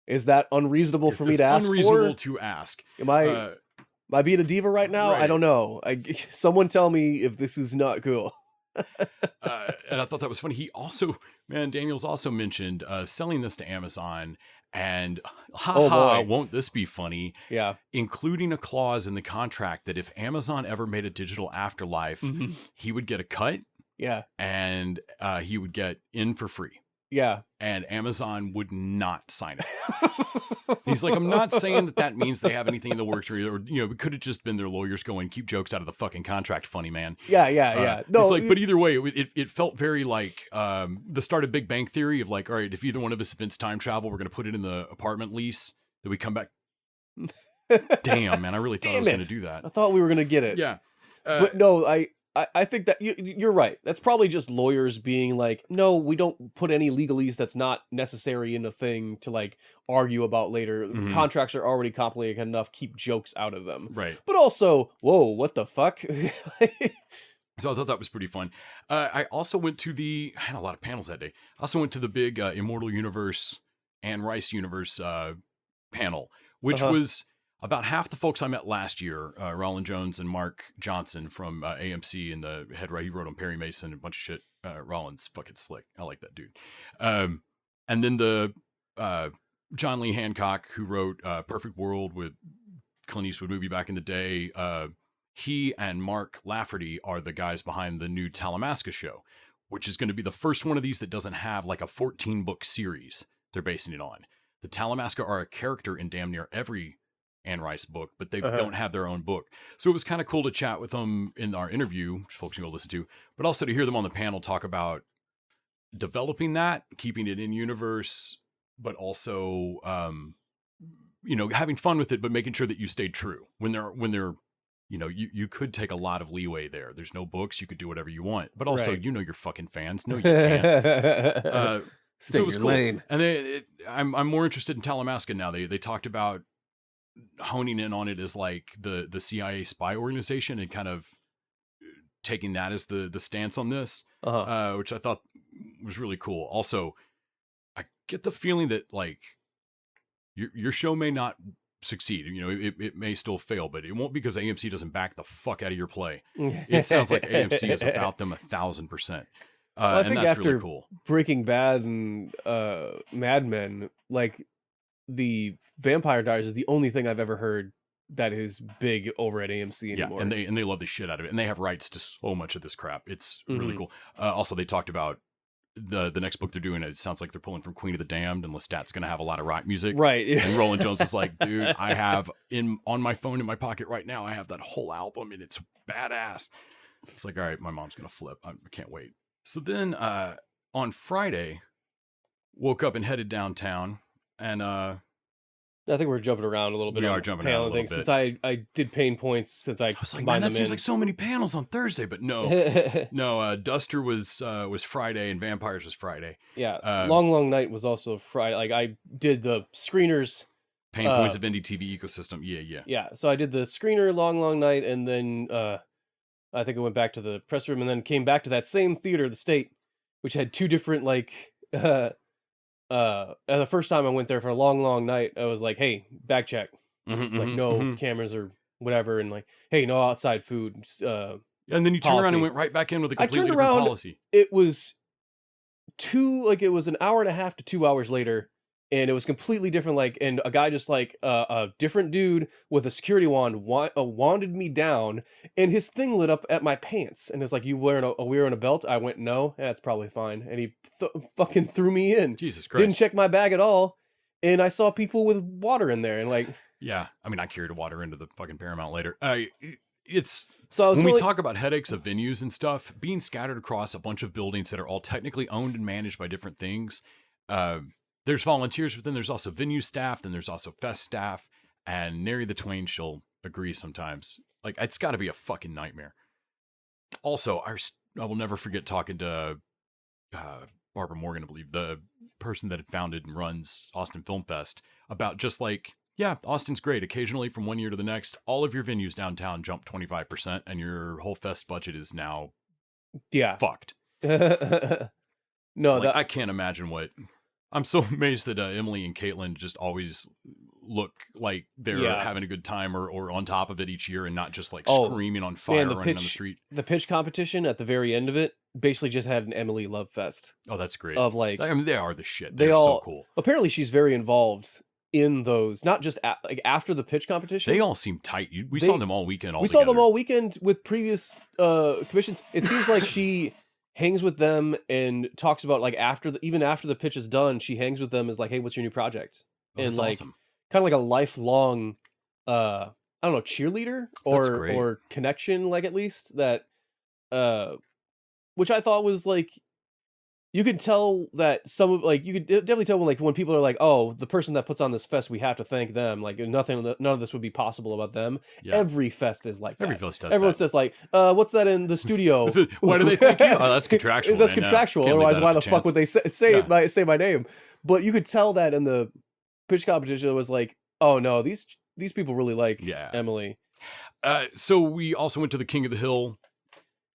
Is that unreasonable for me to ask for? Unreasonable to ask. Am I being a diva right now? Right. I don't know. Someone tell me if this is not cool. And I thought that was funny. He also, Daniels also mentioned selling this to Amazon, and won't this be funny? Yeah. Including a clause in the contract that if Amazon ever made a digital afterlife, he would get a cut. Yeah. And he would get in for free. Yeah. And Amazon would not sign it. He's like, I'm not saying that means they have anything in the works, or it could have just been their lawyers going, keep jokes out of the fucking contract, funny man. Yeah. No, it's like, but either way, it felt very like the start of Big Bang Theory of like, all right, if either one of us invents time travel, we're going to put it in the apartment lease that we come back. Damn, man, I really thought I was going to do that. I thought we were going to get it. Yeah. But no, I think that you're right. That's probably just lawyers being like, no, we don't put any legalese that's not necessary in a thing to like argue about later. Mhm. Contracts are already complicated enough. Keep jokes out of them. Right. But also, whoa, what the fuck? So I thought that was pretty fun. I also went to I had a lot of panels that day. I also went to the big Immortal Universe and Rice Universe panel, which was about half the folks I met last year, Roland Jones and Mark Johnson from AMC and the head writer. He wrote on Perry Mason and a bunch of shit. Roland's fucking slick. I like that dude. And then the John Lee Hancock, who wrote Perfect World with Clint Eastwood movie back in the day. He and Mark Lafferty are the guys behind the new Talamasca show, which is going to be the first one of these that doesn't have like a 14-book series they're basing it on. The Talamasca are a character in damn near every Anne Rice book, but they don't have their own book. So it was kind of cool to chat with them in our interview, which folks can go listen to, but also to hear them on the panel talk about developing that, keeping it in universe, but also, having fun with it, but making sure that you stayed true when they're, you could take a lot of leeway there. There's no books. You could do whatever you want, but also, your fucking fans. No, you can't. Stay so it was in cool. your lane. And I'm more interested in Talamasca now. They talked about honing in on it as like the CIA spy organization and kind of taking that as the stance on this, which I thought was really cool. Also, I get the feeling that like your show may not succeed. It may still fail, but it won't because AMC doesn't back the fuck out of your play. It sounds like AMC is about them 1,000%. I think and that's after really cool. Breaking Bad and Mad Men, like the Vampire Diaries is the only thing I've ever heard that is big over at AMC anymore. Yeah, and they love the shit out of it, and they have rights to so much of this crap. It's really cool. Also, they talked about the next book they're doing. It sounds like they're pulling from Queen of the Damned, and Lestat's going to have a lot of rock music, right? And Roland Jones was like, "Dude, I have on my phone in my pocket right now. I have that whole album, and it's badass." It's like, all right, my mom's going to flip. I can't wait. So then on Friday, woke up and headed downtown, and I think we're jumping around a little bit. We are jumping around a little bit. Since I did pain points since I was like, man, that seems like so many panels on Thursday, but no, Duster was Friday and Vampires was Friday. Yeah, Long Night was also Friday. Like I did the screeners. Pain points of indie TV ecosystem. Yeah. So I did the screener Long Night, and then I think I went back to the press room, and then came back to that same theater, the State, which had two different like. The first time I went there for a long night, I was like, hey, back check. No cameras or whatever. And like, hey, no outside food. And then you turned around and went right back in with a completely different policy. It was it was an hour and a half to 2 hours later. And it was completely different. Like, and a guy just like a different dude with a security wand wanded me down, and his thing lit up at my pants. And it's like, you wearing a belt? I went, no, that's probably fine. And he fucking threw me in. Jesus Christ! Didn't check my bag at all, and I saw people with water in there, and like, yeah, I mean, I carried water into the fucking Paramount later. When we talk about headaches of venues and stuff, being scattered across a bunch of buildings that are all technically owned and managed by different things. There's volunteers, but then there's also venue staff, then there's also fest staff, and nary the twain shall agree sometimes. Like, it's got to be a fucking nightmare. Also, I will never forget talking to Barbara Morgan, I believe, the person that had founded and runs Austin Film Fest, about just like, yeah, Austin's great. Occasionally, from one year to the next, all of your venues downtown jump 25%, and your whole fest budget is now fucked. No, I can't imagine what... I'm so amazed that Emily and Caitlin just always look like they're having a good time or on top of it each year and not just like screaming on fire running on the street. The pitch competition at the very end of it basically just had an Emily Love Fest. Oh, that's great. Of like, I mean, they are the shit. They're so cool. Apparently she's very involved in those, not just like after the pitch competition. They all seem tight. We saw them all weekend. We saw them all weekend with previous commissions. It seems like she hangs with them and talks about like even after the pitch is done, she hangs with them as like, hey, what's your new project? And like awesome. Kind of like a lifelong I don't know, cheerleader or connection, like at least that which I thought was like you can tell that some of like you could definitely tell when like when people are like, oh, the person that puts on this fest, we have to thank them. Like none of this would be possible about them. Yeah. Every fest is like that. Every fest does Everyone that. says like, what's that in the studio? Why do they thank you? Oh, that's contractual. That's man. contractual. Can't leave Otherwise, that why up the to fuck chance. would they say my name? But you could tell that in the pitch competition, it was like, oh no, these people really like Emily. So we also went to the King of the Hill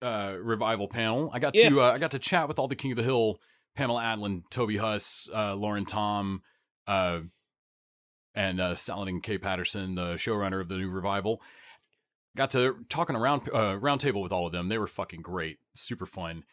revival panel. I got to chat with all the King of the Hill, Pamela Adlon, Toby Huss, Lauren Tom, and Saladin K. Patterson, the showrunner of the new revival. Got to talking round table with all of them. They were fucking great, super fun.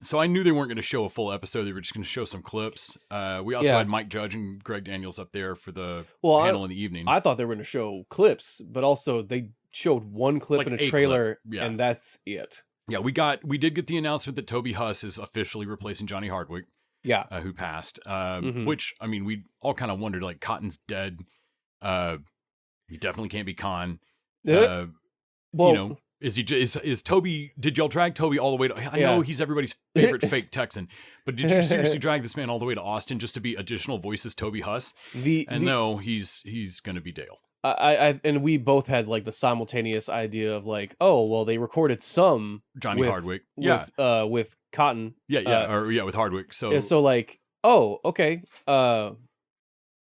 So I knew they weren't going to show a full episode. They were just going to show some clips. We also had Mike Judge and Greg Daniels up there for the panel in the evening. I thought they were going to show clips, but also they showed one clip in a trailer, and that's it. Yeah, we did get the announcement that Toby Huss is officially replacing Johnny Hardwick. Yeah, who passed. Which I mean, we all kind of wondered, like, Cotton's dead. He definitely can't be Con. Well, you know, is Toby? Did y'all drag Toby all the way to? I know he's everybody's favorite fake Texan, but did you seriously drag this man all the way to Austin just to be additional voices Toby Huss? No, he's going to be Dale. And we both had like the simultaneous idea of like, oh well, they recorded some Johnny Hardwick, with Cotton, with Hardwick. So like, oh okay,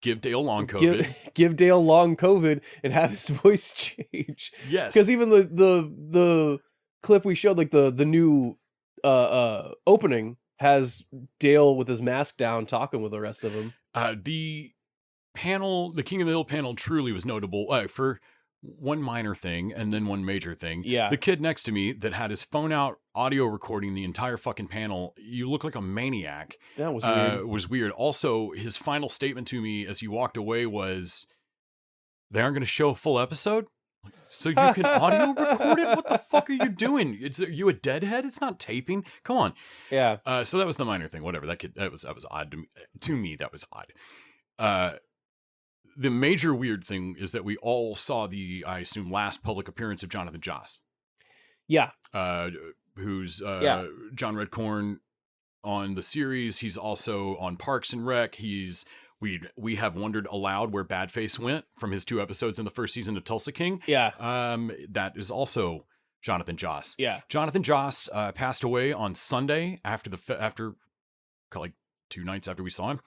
give Dale long COVID, give Dale long COVID, and have his voice change. Yes, because even the clip we showed, like the new opening, has Dale with his mask down talking with the rest of them. The panel, the King of the Hill panel, truly was notable for one minor thing and then one major thing. Yeah, the kid next to me that had his phone out, audio recording the entire fucking panel. You look like a maniac. That was weird. Was weird. Also, his final statement to me as he walked away was, "They aren't going to show a full episode, so you can audio record it. What the fuck are you doing? Are you a deadhead? It's not taping. Come on." Yeah. So that was the minor thing. Whatever. That was odd to me. To me, that was odd. The major weird thing is that we all saw the, I assume, last public appearance of Jonathan Joss. Yeah. Who's John Redcorn on the series. He's also on Parks and Rec. We have wondered aloud where Badface went from his 2 episodes in the first season of Tulsa King. Yeah. That is also Jonathan Joss. Yeah. Jonathan Joss passed away on Sunday after like 2 nights after we saw him.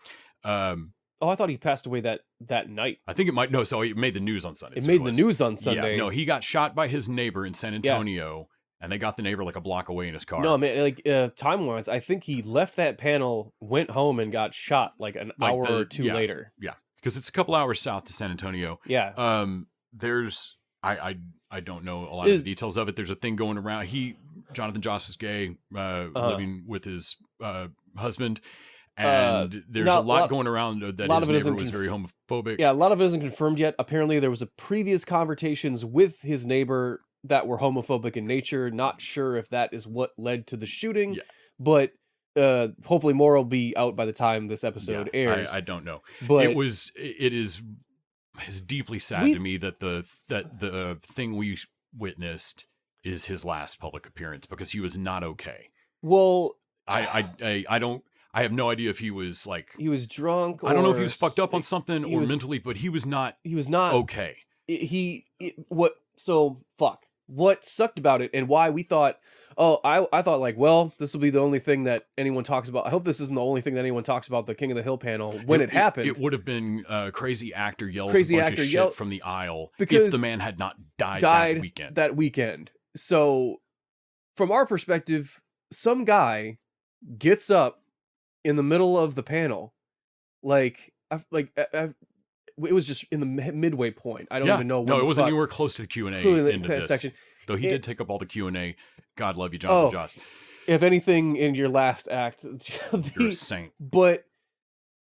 Oh, I thought he passed away that night. I think it might. No, so it made the news on Sunday. It made the news on Sunday. Yeah, no, he got shot by his neighbor in San Antonio, and they got the neighbor like a block away in his car. No, man, like time-wise, I think he left that panel, went home, and got shot like an hour or two later. Yeah, because it's a couple hours south to San Antonio. Yeah. There's I don't know a lot of the details of it. There's a thing going around. Jonathan Joss is gay, living with his husband. And there's a lot going around that his neighbor was very homophobic. Yeah, a lot of it isn't confirmed yet. Apparently, there was a previous conversations with his neighbor that were homophobic in nature. Not sure if that is what led to the shooting, but hopefully more will be out by the time this episode airs. I don't know, but it is deeply sad to me that the thing we witnessed is his last public appearance because he was not okay. Well, I have no idea if he was like... He was drunk. I don't know if he was fucked up on something or mentally, but he was not... He was not... okay. What sucked about it and why we thought... Oh, I thought like, well, this will be the only thing that anyone talks about. I hope this isn't the only thing that anyone talks about the King of the Hill panel when it happened. It would have been crazy actor yells a bunch of shit from the aisle if the man had not died that weekend. So, from our perspective, some guy gets up in the middle of the panel, it was just in the midway point. I don't even know. No, it wasn't anywhere close to the Q&A into this section. Though he did take up all the Q&A. God love you, Jonathan Joss. If anything, in your last act, you're a saint. But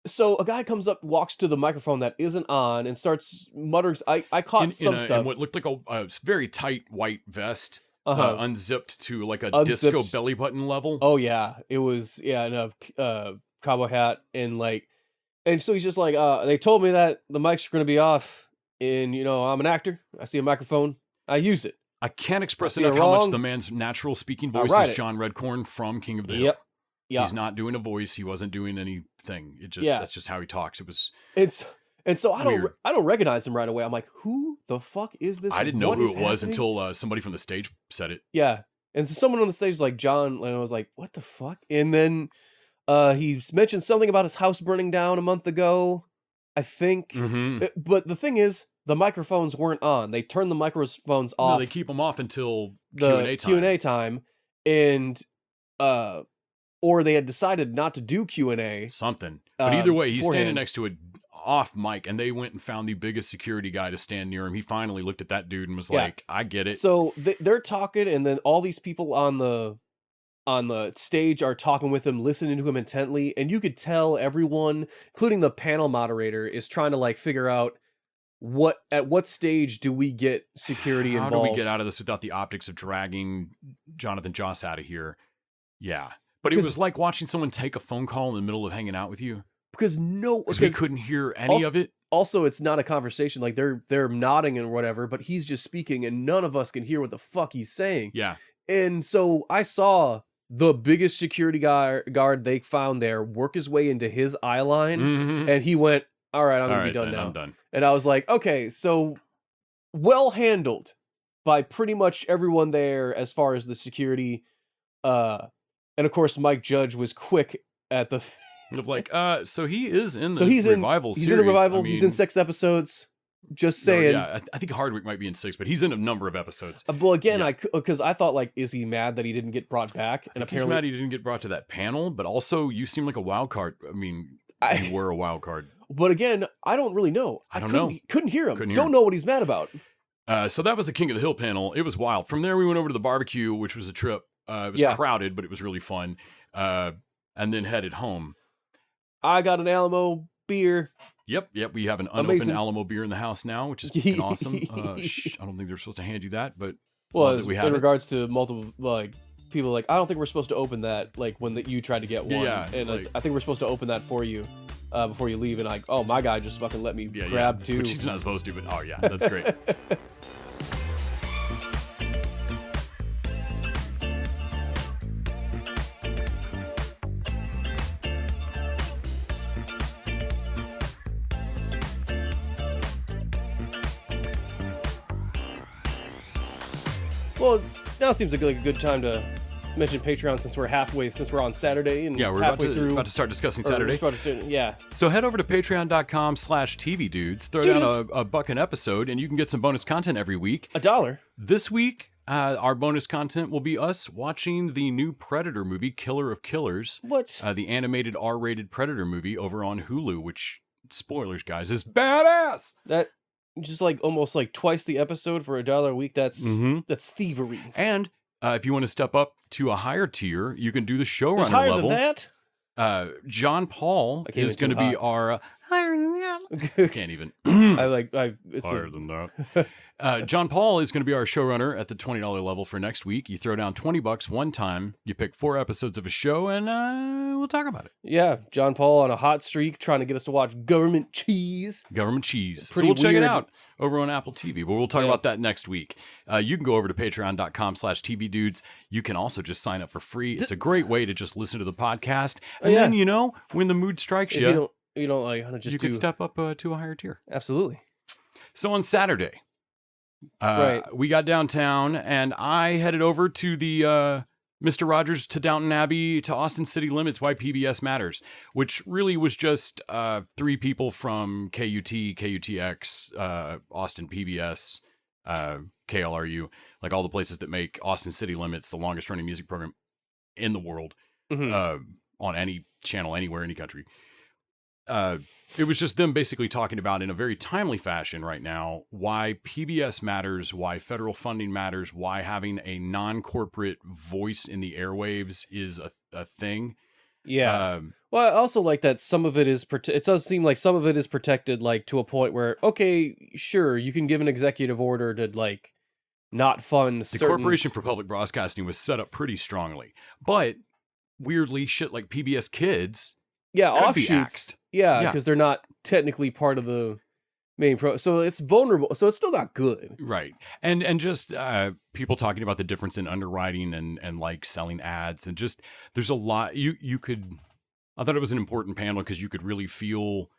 so a guy comes up, walks to the microphone that isn't on, and starts muttering. I caught some stuff. In what looked like a very tight white vest. Unzipped to like a disco belly button level. Oh yeah, it was and a cowboy hat and so he's just like they told me that the mics are going to be off and I'm an actor. I see a microphone, I use it. I can't express enough how much the man's natural speaking voice is John Redcorn from King of the Hill. Yep, Yeah. He's not doing a voice. He wasn't doing anything. That's just how he talks. It was and so I weird. don't recognize him right away. I'm like, who the fuck is this? I didn't know What who is it was happening? until somebody from the stage said it. Yeah. And so someone on the stage like John, and I was like, what the fuck? And then he mentioned something about his house burning down a month ago, I think. Mm-hmm. But the thing is, the microphones weren't on. They turned the microphones off. No, they keep them off until the Q&A time. And or they had decided not to do Q&A. Something. But either way, he's beforehand. standing next to a off mic, and they went and found the biggest security guy to stand near him. He finally looked at that dude and was like, I get it. So they're talking, and then all these people on the stage are talking with him, listening to him intently, and you could tell everyone, including the panel moderator, is trying to like figure out at what stage do we get security involved? How do we get out of this without the optics of dragging Jonathan Joss out of here? Yeah. But it was like watching someone take a phone call in the middle of hanging out with you. Because we couldn't hear any of it. Also, it's not a conversation. Like they're nodding and whatever, but he's just speaking, and none of us can hear what the fuck he's saying. Yeah. And so I saw the biggest security guard they found there work his way into his eye line, and he went, "All right, I'm gonna be done now." I'm done. And I was like, "Okay, so well handled by pretty much everyone there as far as the security." And of course, Mike Judge was quick at the. Like, so he is in the revival series. He's in the revival. I mean, he's in 6 episodes. Just saying. Yeah, I think Hardwick might be in 6, but he's in a number of episodes. Well, again, because I thought, like, is he mad that he didn't get brought back? And apparently, he's mad he didn't get brought to that panel. But also, you seem like a wild card. I mean, you were a wild card. But again, I don't really know. I don't know. Couldn't hear him. Don't know what he's mad about. So that was the King of the Hill panel. It was wild. From there, we went over to the barbecue, which was a trip. It was crowded, but it was really fun. And then headed home. I got an Alamo beer. Yep. We have an unopened Alamo beer in the house now, which is fucking awesome. I don't think they're supposed to hand you that, but in regards to multiple like people, like I don't think we're supposed to open that. Like when you tried to get one, and I think we're supposed to open that for you before you leave. And like, oh, my guy just fucking let me grab 2. Which he's not supposed to, but oh yeah, that's great. Well, now seems like a good time to mention Patreon since we're on Saturday and we're halfway through. About to start discussing Saturday. Yeah. So head over to patreon.com/TV Dudes, throw down a $1 an episode, and you can get some bonus content every week. $1. This week, our bonus content will be us watching the new Predator movie, Killer of Killers. What? The animated R-rated Predator movie over on Hulu, which, spoilers, guys, is badass. That just like almost like twice the episode for $1 a week. That's thievery. And if you want to step up to a higher tier, you can do the showrunner higher level. Than that? John Paul is going to be our higher than that. Can't even. It's higher than that. John Paul is going to be our showrunner at the $20 level for next week. You throw down $20 one time. You pick 4 episodes of a show, and we'll talk about it. Yeah, John Paul on a hot streak, trying to get us to watch Government Cheese. So we'll check it out over on Apple TV, but we'll talk about that next week. You can go over to patreon.com/TV Dudes. You can also just sign up for free. It's a great way to just listen to the podcast. And then, when the mood strikes you, you don't like just you can step up to a higher tier. Absolutely. So on Saturday, we got downtown, and I headed over to the Mr. Rogers to Downton Abbey to Austin City Limits, Why PBS Matters, which really was just 3 people from KUT, KUTX, Austin PBS, KLRU, like all the places that make Austin City Limits the longest running music program in the world, on any channel, anywhere, any country. It was just them basically talking about in a very timely fashion right now why PBS matters, why federal funding matters, why having a non-corporate voice in the airwaves is a thing. Yeah. Well, I also like that some of it is it does seem like some of it is protected, like to a point where, okay, sure, you can give an executive order to like not fund the Corporation for Public Broadcasting was set up pretty strongly, but weirdly, shit like PBS Kids. Yeah, offshoots. Yeah, because they're not technically part of the main pro. So it's vulnerable. So it's still not good. Right. And just people talking about the difference in underwriting and like selling ads, and just there's a lot you could. I thought it was an important panel because you could really feel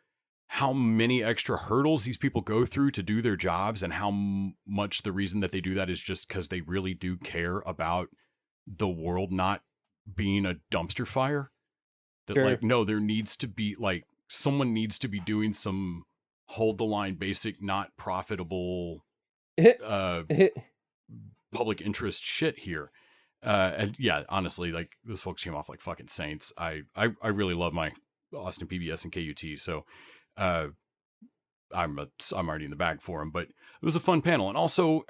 how many extra hurdles these people go through to do their jobs, and how much the reason that they do that is just because they really do care about the world not being a dumpster fire. That Sure. like, no, there needs to be like someone needs to be doing some hold the line basic, not profitable public interest shit here. And yeah, honestly, like those folks came off like fucking saints. I really love my Austin PBS and KUT, so I'm already in the bag for them. But it was a fun panel, and also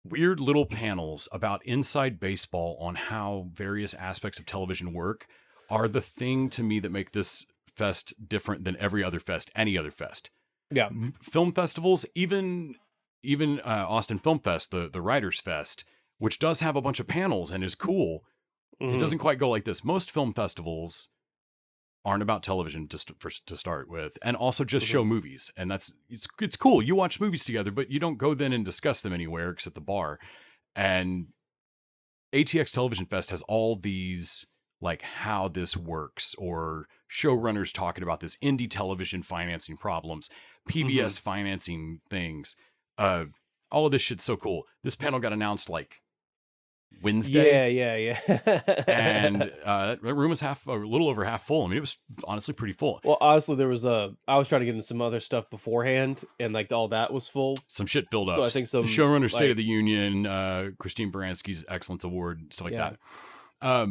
weird little panels about inside baseball on how various aspects of television work are the thing to me that make this fest different than every other fest, any other fest. Yeah. Film festivals, even Austin Film Fest, the Writers Fest, which does have a bunch of panels and is cool. It doesn't quite go like this. Most film festivals aren't about television to start with, and also just show movies, and it's cool. You watch movies together, but you don't go then and discuss them anywhere except the bar. And ATX Television Fest has all these like how this works, or showrunners talking about this indie television financing problems, PBS financing things. All of this shit's so cool. This panel got announced like Wednesday. Yeah. And that room was a little over half full. I mean, it was honestly pretty full. Well, honestly, there was I was trying to get into some other stuff beforehand, and like all that was full. Some shit filled up. So I think some showrunner State of the Union, Christine Baranski's Excellence Award, stuff like that.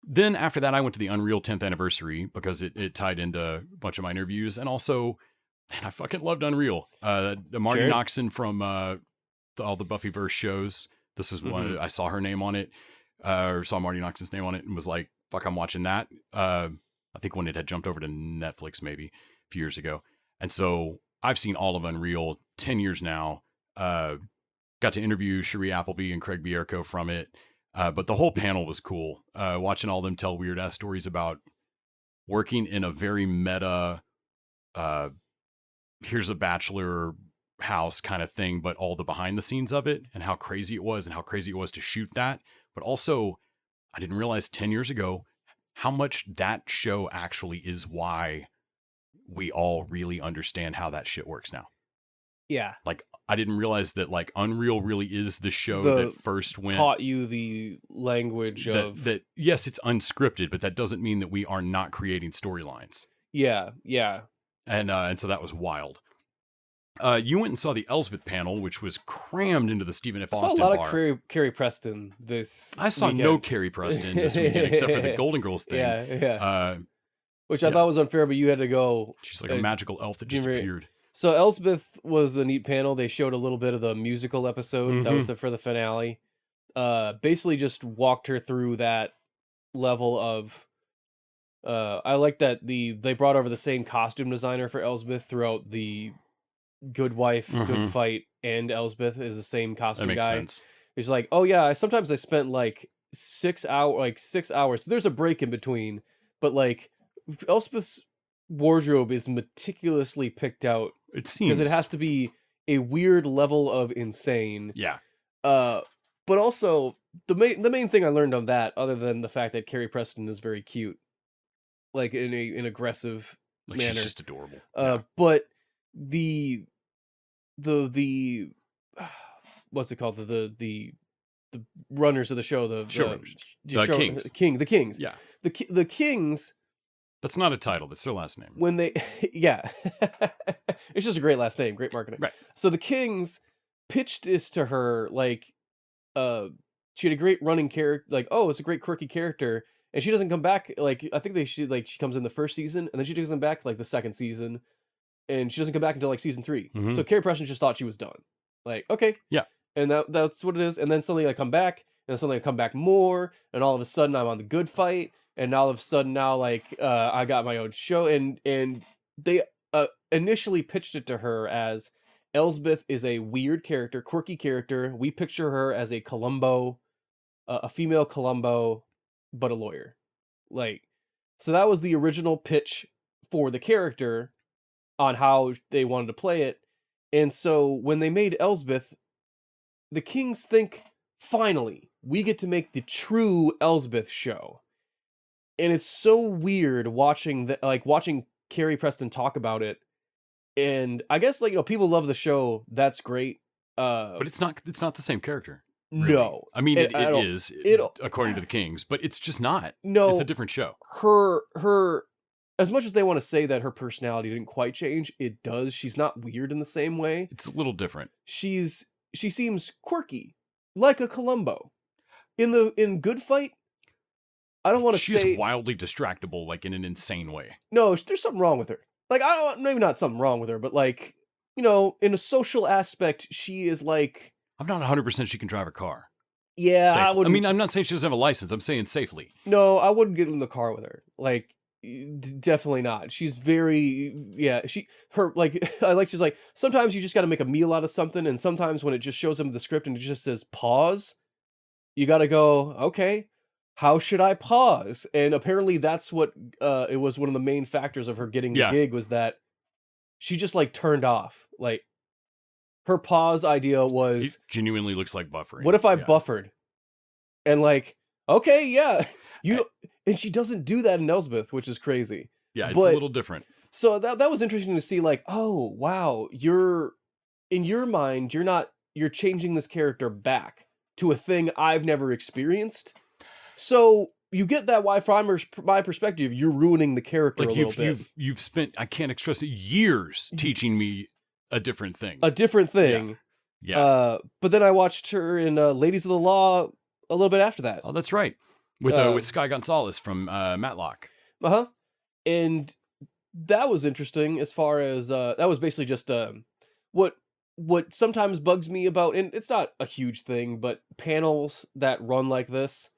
Then after that, I went to the Unreal 10th anniversary because it tied into a bunch of my interviews, and also, man, I fucking loved Unreal. Marty Noxon from all the Buffyverse shows. This is one I saw her name on it, or saw Marty Noxon's name on it, and was like, "Fuck, I'm watching that." I think when it had jumped over to Netflix, maybe a few years ago, and so I've seen all of Unreal 10 years now. Got to interview Cherie Appleby and Craig Bierko from it, but the whole panel was cool. Watching all them tell weird ass stories about working in a very meta, here's a bachelor house kind of thing, but all the behind the scenes of it, and how crazy it was, and how crazy it was to shoot that. But also, I didn't realize 10 years ago how much that show actually is why we all really understand how that shit works now. Yeah. Like, I didn't realize that like Unreal really is the show that first taught you the language of that. Yes, it's unscripted, but that doesn't mean that we are not creating storylines. Yeah. And so that was wild. You went and saw the Elsbeth panel, which was crammed into the Stephen F. Austin bar. I saw a lot of Carrie Preston this I saw weekend. No Carrie Preston this weekend, except for the Golden Girls thing. Yeah. Which I thought was unfair, but you had to go. She's like a magical elf that just appeared. So Elsbeth was a neat panel. They showed a little bit of the musical episode. That was for the finale. Basically just walked her through that level of... I like that they brought over the same costume designer for Elsbeth throughout the Good Wife, Good Fight, and Elsbeth is the same costume guy. That makes sense. He's like, oh yeah, sometimes I spent like 6 hours. There's a break in between, but like Elspeth's wardrobe is meticulously picked out. It seems because it has to be a weird level of insane. Yeah. But also the main thing I learned on that, other than the fact that Carrie Preston is very cute, like in an aggressive manner, she's just adorable. But the what's it called, the runners of the show, the showrunners, the Kings. Yeah, the Kings. That's not a title. That's their last name. When they, yeah, it's just a great last name, great marketing. Right. So the Kings pitched this to her like, she had a great running character. Like, oh, it's a great quirky character, and she doesn't come back. Like, I think she comes in the first season, and then she doesn't come back like the second season, and she doesn't come back until like season 3. So Carrie Preston just thought she was done. Like, okay, yeah, and that's what it is. And then suddenly I come back, and then suddenly I come back more, and all of a sudden I'm on the Good Fight. And all of a sudden now, like, I got my own show, and they initially pitched it to her as Elsbeth is a weird character, quirky character. We picture her as a Columbo, a female Columbo, but a lawyer. Like, so that was the original pitch for the character. on how they wanted to play it. And so when they made Elsbeth, the Kings think, finally, we get to make the true Elsbeth show. And it's so weird watching watching Carrie Preston talk about it. And I guess people love the show. That's great. But it's not the same character. Really. No. I mean, it is according to the Kings, but it's just not. No. It's a different show. Her as much as they want to say that her personality didn't quite change, it does. She's not weird in the same way. It's a little different. She seems quirky, like a Columbo. In Good Fight, I don't want to say she's wildly distractible, like in an insane way. No, there's something wrong with her. Like, I don't, maybe not something wrong with her, but like, in a social aspect, she is like, I'm not 100% she can drive a car. Yeah, I mean, I'm not saying she doesn't have a license. I'm saying safely. No, I wouldn't get in the car with her. Like, definitely not. She's very, she's like, sometimes you just got to make a meal out of something, and sometimes when it just shows them the script and it just says pause, you got to go, okay, how should I pause? And apparently that's what it was one of the main factors of her getting the gig, was that she just like turned off. Like, her pause idea was, it genuinely looks like buffering. What if I buffered? And like, okay, yeah, and she doesn't do that in Elsbeth, which is crazy. Yeah, it's a little different. So that was interesting to see. Like, oh wow, in your mind, you're changing this character back to a thing I've never experienced. So you get that why from my perspective, you're ruining the character a little bit. You've spent, I can't express it, years teaching me a different thing. Yeah. But then I watched her in Ladies of the Law a little bit after that. Oh, that's right. With Sky Gonzalez from Matlock. And that was interesting as far as that was basically just what sometimes bugs me about, and it's not a huge thing, but panels that run like this.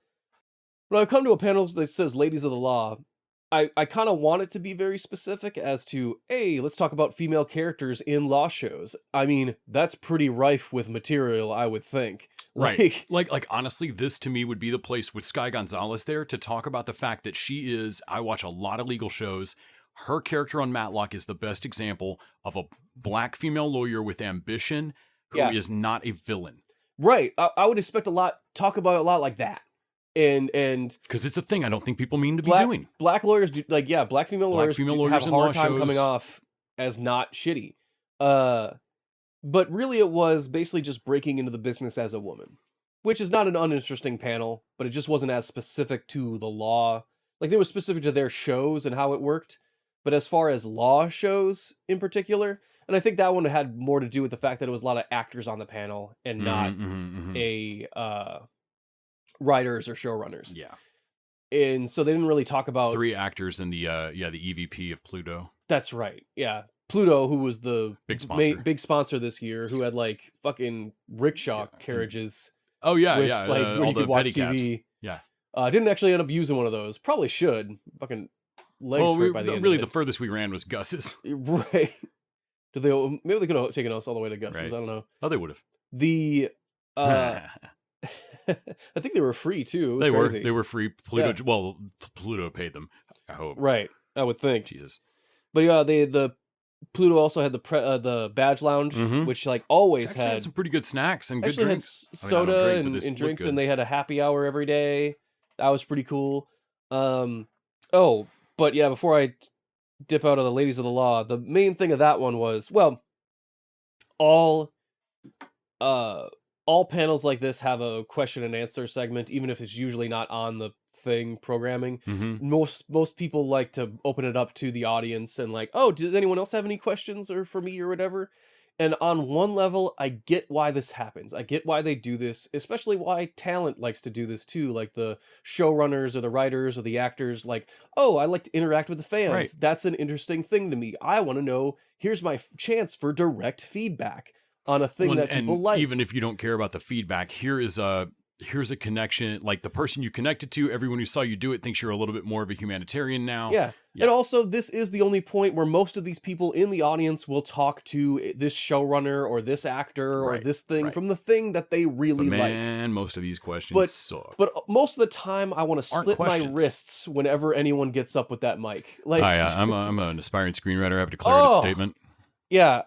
When I come to a panel that says Ladies of the Law, I kind of want it to be very specific as to, hey, let's talk about female characters in law shows. I mean, that's pretty rife with material, I would think. Right. Like honestly, this to me would be the place with Sky Gonzalez there to talk about the fact that I watch a lot of legal shows. Her character on Matlock is the best example of a black female lawyer with ambition who is not a villain. Right. I would expect talk about a lot like that. And because it's a thing I don't think people mean to be doing. Black lawyers do, black female lawyers have a hard time coming off as not shitty. But really it was basically just breaking into the business as a woman, which is not an uninteresting panel, but it just wasn't as specific to the law. Like, they were specific to their shows and how it worked. But as far as law shows in particular, and I think that one had more to do with the fact that it was a lot of actors on the panel and not a writers or showrunners. Yeah. And so they didn't really talk about 3 actors and the EVP of Pluto. That's right. Yeah. Pluto, who was the big sponsor this year, who had like fucking rickshaw carriages. Oh yeah, with, yeah. Like where you could watch TV. Yeah. Didn't actually end up using one of those. Probably should. Fucking legs hurt by the end. Really, the furthest we ran was Gus's. Right. Maybe they could have taken us all the way to Gus's. Right. I don't know. Oh, they would have. I think they were free too. They were free. Pluto, well, Pluto paid them, I hope. Right, I would think. Jesus. But yeah, the Pluto also had the badge lounge, which like always had some pretty good snacks and good drinks. Soda and drinks, and they had a happy hour every day. That was pretty cool. But yeah, before I dip out of the Ladies of the Law, the main thing of that one was, all panels like this have a question and answer segment, even if it's usually not on the thing programming. Most people like to open it up to the audience and like, oh, does anyone else have any questions or for me or whatever? And on one level, I get why this happens. I get why they do this, especially why talent likes to do this too. Like the showrunners or the writers or the actors, like, oh, I like to interact with the fans. Right. That's an interesting thing to me. I want to know, here's my chance for direct feedback on a thing that people like. Even if you don't care about the feedback, here is here's a connection, like the person you connected to, everyone who saw you do it thinks you're a little bit more of a humanitarian now. Yeah. And also, this is the only point where most of these people in the audience will talk to this showrunner or this actor or this thing from the thing that they really like. Man, most of these questions suck. But most of the time, I want to slit my wrists whenever anyone gets up with that mic. Like, I'm an aspiring screenwriter. I have a declarative statement. Yeah.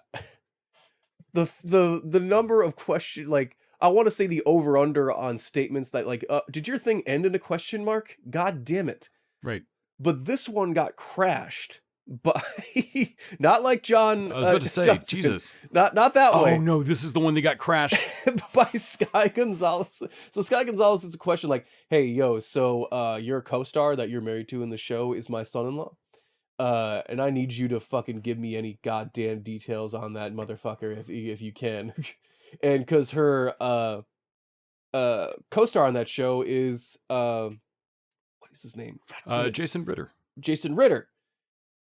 The number of questions, like, I want to say the over-under on statements that, like, did your thing end in a question mark? God damn it. Right. But this one got crashed by, not like John. I was about to say, Johnson. Jesus. Not that way. Oh, no, this is the one that got crashed. By Sky Gonzalez. So Sky Gonzalez is a question like, hey, yo, so your co-star that you're married to in the show is my son-in-law. And I need you to fucking give me any goddamn details on that motherfucker if you can. And because her co-star on that show is what is his name? Jason Ritter. Jason Ritter.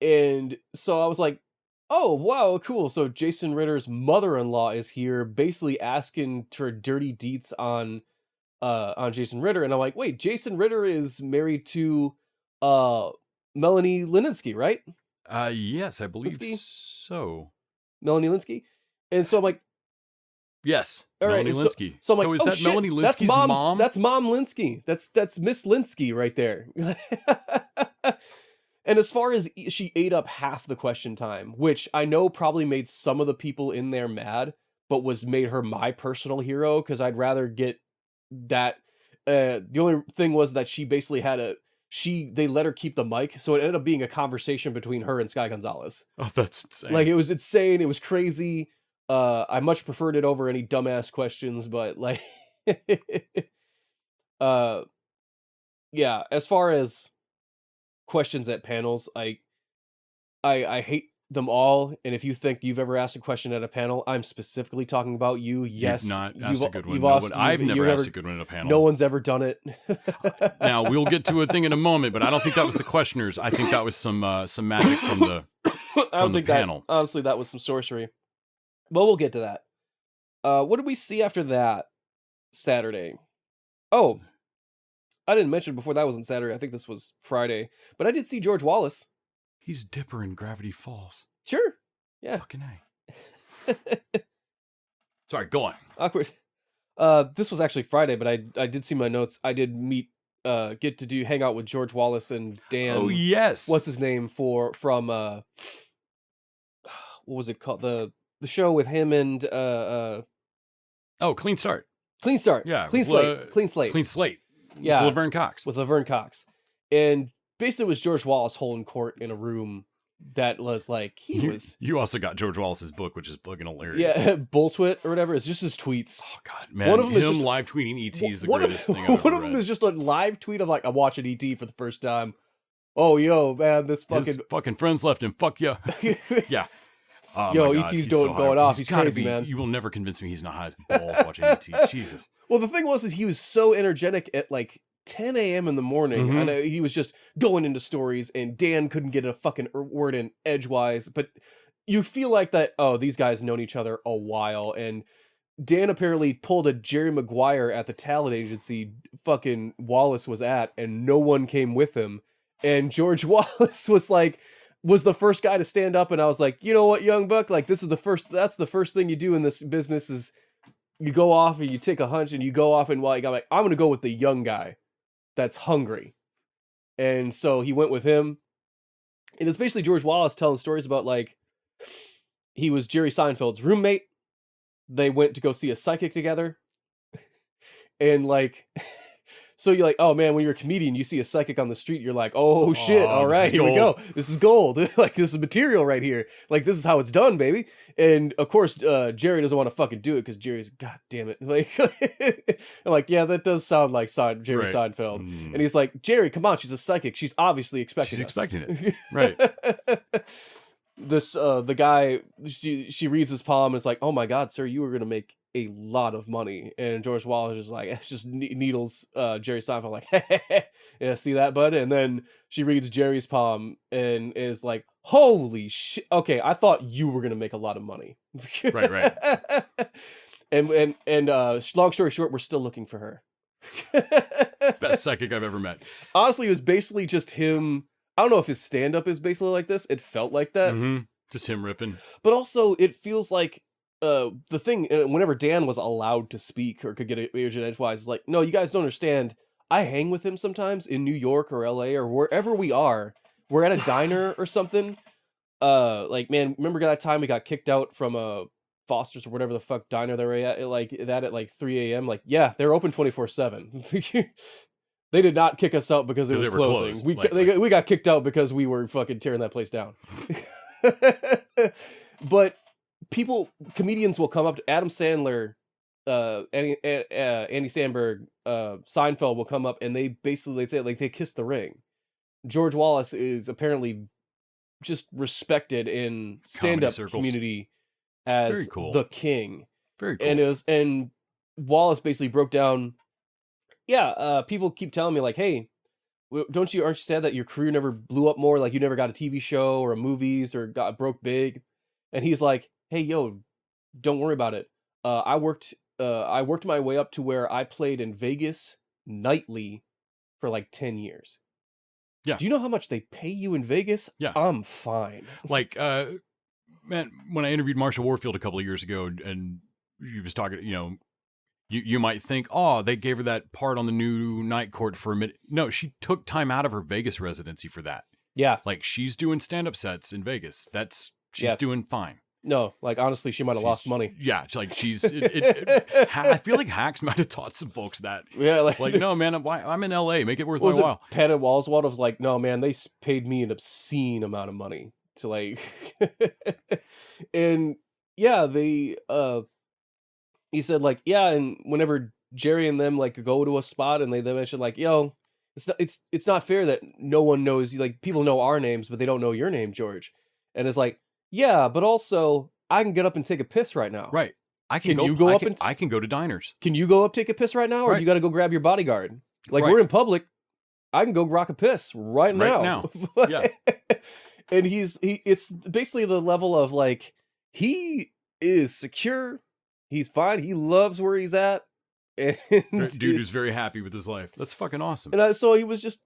And so I was like, oh wow, cool. So Jason Ritter's mother-in-law is here basically asking for dirty deets on Jason Ritter. And I'm like, wait, Jason Ritter is married to Melanie Lynskey, right? Yes, I believe so. Melanie Lynskey. And so I'm like, yes, all Melanie right, Lynskey. So I'm like, is oh, that shit, Melanie Lynskey's mom? That's Mom Lynskey. That's Miss Lynskey right there. And as far as she ate up half the question time, which I know probably made some of the people in there mad, but made her my personal hero because I'd rather get that. The only thing was that she basically had they let her keep the mic, so it ended up being a conversation between her and Sky Gonzalez. Oh, that's insane. Like, it was insane. It was crazy. I much preferred it over any dumbass questions, but like, yeah, as far as questions at panels, I hate them all. And if you think you've ever asked a question at a panel, I'm specifically talking about you. Yes, you've not asked a good one. I've never asked a good one at a panel. No one's ever done it. Now we'll get to a thing in a moment, but I don't think that was the questioners. I think that was some magic from the panel. Honestly, that was some sorcery. But we'll get to that. What did we see after that Saturday? Oh, I didn't mention before that wasn't Saturday. I think this was Friday. But I did see George Wallace. He's Dipper in Gravity Falls. Sure. Yeah. Fucking A. Sorry, go on. Awkward. This was actually Friday, but I did see my notes. I did get to hang out with George Wallace and Dan. Oh, yes. What's his name from what was it called? The show with him and Clean Start. Clean Start. Yeah. Clean Slate. Clean Slate. Clean Slate. Yeah. With Laverne Cox. And basically it was George Wallace holding court in a room that was like, You also got George Wallace's book, which is fucking hilarious. Yeah, Bulltwit or whatever. It's just his tweets. Oh, God, man. One of them him is just live tweeting E.T. is the greatest thing I've ever One of them read. is just a live tweet of like, I'm watching E.T. for the first time. Oh, yo, man, this fucking... His fucking friends left him. Fuck yeah. Yeah. Oh, yo, E.T.'s going off. He's crazy, man. You will never convince me he's not high as balls watching E.T. Jesus. Well, the thing was he was so energetic at like 10 a.m. in the morning. Mm-hmm. And he was just going into stories, and Dan couldn't get a fucking word in edgewise. But you feel like that, oh, these guys known each other a while. And Dan apparently pulled a Jerry Maguire at the talent agency fucking Wallace was at, and no one came with him. And George Wallace was the first guy to stand up, and I was like, you know what, young buck, like that's the first thing you do in this business is you go off and you take a hunch and you go off and I'm like, I'm going to go with the young guy that's hungry. And so he went with him. And it's basically George Wallace telling stories about like, he was Jerry Seinfeld's roommate. They went to go see a psychic together. And like, so you're like, oh man, when you're a comedian, you see a psychic on the street, you're like, oh shit, all right, here we go. This is gold. Like, this is material right here. Like, this is how it's done, baby. And of course, Jerry doesn't want to fucking do it because Jerry's, god damn it. Like, I'm like, yeah, that does sound like Jerry Seinfeld. And he's like, Jerry, come on, she's a psychic. She's obviously expecting us. She's expecting it. Right. The guy, she reads his palm and is like, oh my god, sir, you were going to make a lot of money. And George Wallace is like, just needles Jerry Seinfeld like, yeah, see that, bud? And then she reads Jerry's palm and is like, holy shit, okay, I thought you were gonna make a lot of money. Right. and long story short, we're still looking for her. Best psychic I've ever met. Honestly, it was basically just him. I don't know if his stand-up is basically like this. It felt like that. Mm-hmm. Just him riffing. But also, it feels like the thing, whenever Dan was allowed to speak or could get agent edgewise, is like, no, you guys don't understand. I hang with him sometimes in New York or LA or wherever we are. We're at a diner or something. Like, man, remember that time we got kicked out from Foster's or whatever the fuck diner they were at like 3 a.m. Like, yeah, they're open 24/7. They did not kick us out because it was closing. We got kicked out because we were fucking tearing that place down. But comedians will come up to Adam Sandler, Andy Samberg, Seinfeld will come up and they say like they kiss the ring. George Wallace is apparently just respected in stand-up community as the king. Very cool. And Wallace basically broke down. Yeah, people keep telling me like, hey, aren't you sad that your career never blew up more? Like you never got a TV show or a movies or broke big. And he's like, hey, yo, don't worry about it. I worked my way up to where I played in Vegas nightly for like 10 years. Yeah. Do you know how much they pay you in Vegas? Yeah. I'm fine. Like, man, when I interviewed Marsha Warfield a couple of years ago and he was talking, you might think, oh, they gave her that part on the new Night Court for a minute. No, she took time out of her Vegas residency for that. Yeah. Like she's doing stand-up sets in Vegas. She's doing fine. No, like honestly, she might have lost money. Yeah, like I feel like Hacks might have taught some folks that. Yeah, like no, man, I'm in LA. Make it worth my while. Patton Oswalt was like, no, man, they paid me an obscene amount of money to like, and yeah, he said like, yeah, and whenever Jerry and them like go to a spot and they mention like, yo, it's not fair that no one knows, like people know our names but they don't know your name, George, and it's like. Yeah, but also I can get up and take a piss right now. Right. I can go to diners. Can you go up take a piss right now, or you got to go grab your bodyguard? Like we're in public, I can go rock a piss right now. Yeah. And it's basically the level of like he is secure, he's fine, he loves where he's at, and dude who's very happy with his life. That's fucking awesome. And so he was just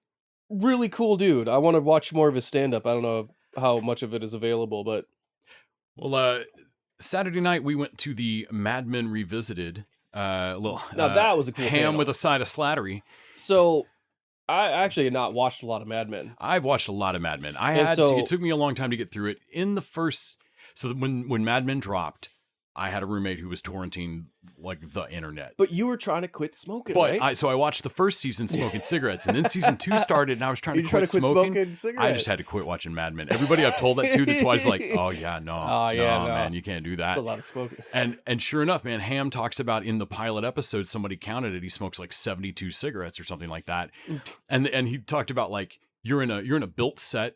really cool dude. I want to watch more of his stand up. I don't know how much of it is available, but Saturday night we went to the Mad Men Revisited. That was a cool ham panel with a side of slattery. So I actually had not watched a lot of Mad Men. I've watched a lot of Mad Men. It took me a long time to get through it. So when Mad Men dropped, I had a roommate who was torrenting like the internet. But you were trying to quit smoking, right? So I watched the first season smoking cigarettes, and then season 2 started, and I was trying to quit smoking. I just had to quit watching Mad Men. Everybody I've told that to, that's why it's like, oh yeah, no, man, you can't do that. It's a lot of smoking. And sure enough, man, Ham talks about in the pilot episode, somebody counted it. He smokes like 72 cigarettes or something like that, and he talked about like you're in a built set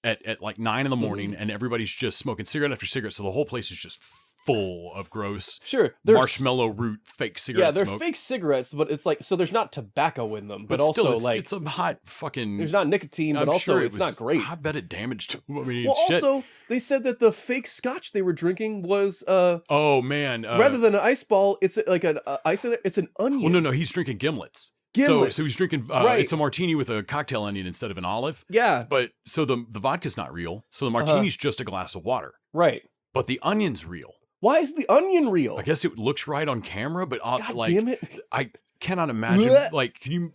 at like 9 in the morning, and everybody's just smoking cigarette after cigarette, so the whole place is just full of gross marshmallow root fake cigarette smoke. Yeah, they're fake cigarettes, but it's like, so there's not tobacco in them, but also still, like it's a hot fucking. There's not nicotine, but also it's not great. I bet it damaged. Also they said that the fake scotch they were drinking was oh man, rather than an ice ball, it's like an ice in there. It's an onion. Well, no, he's drinking gimlets. So he's drinking. It's a martini with a cocktail onion instead of an olive. Yeah, but so the vodka's not real. So the martini's just a glass of water. Right. But the onion's real. Why is the onion real? I guess it looks right on camera, but God damn it. I cannot imagine. Like, can you?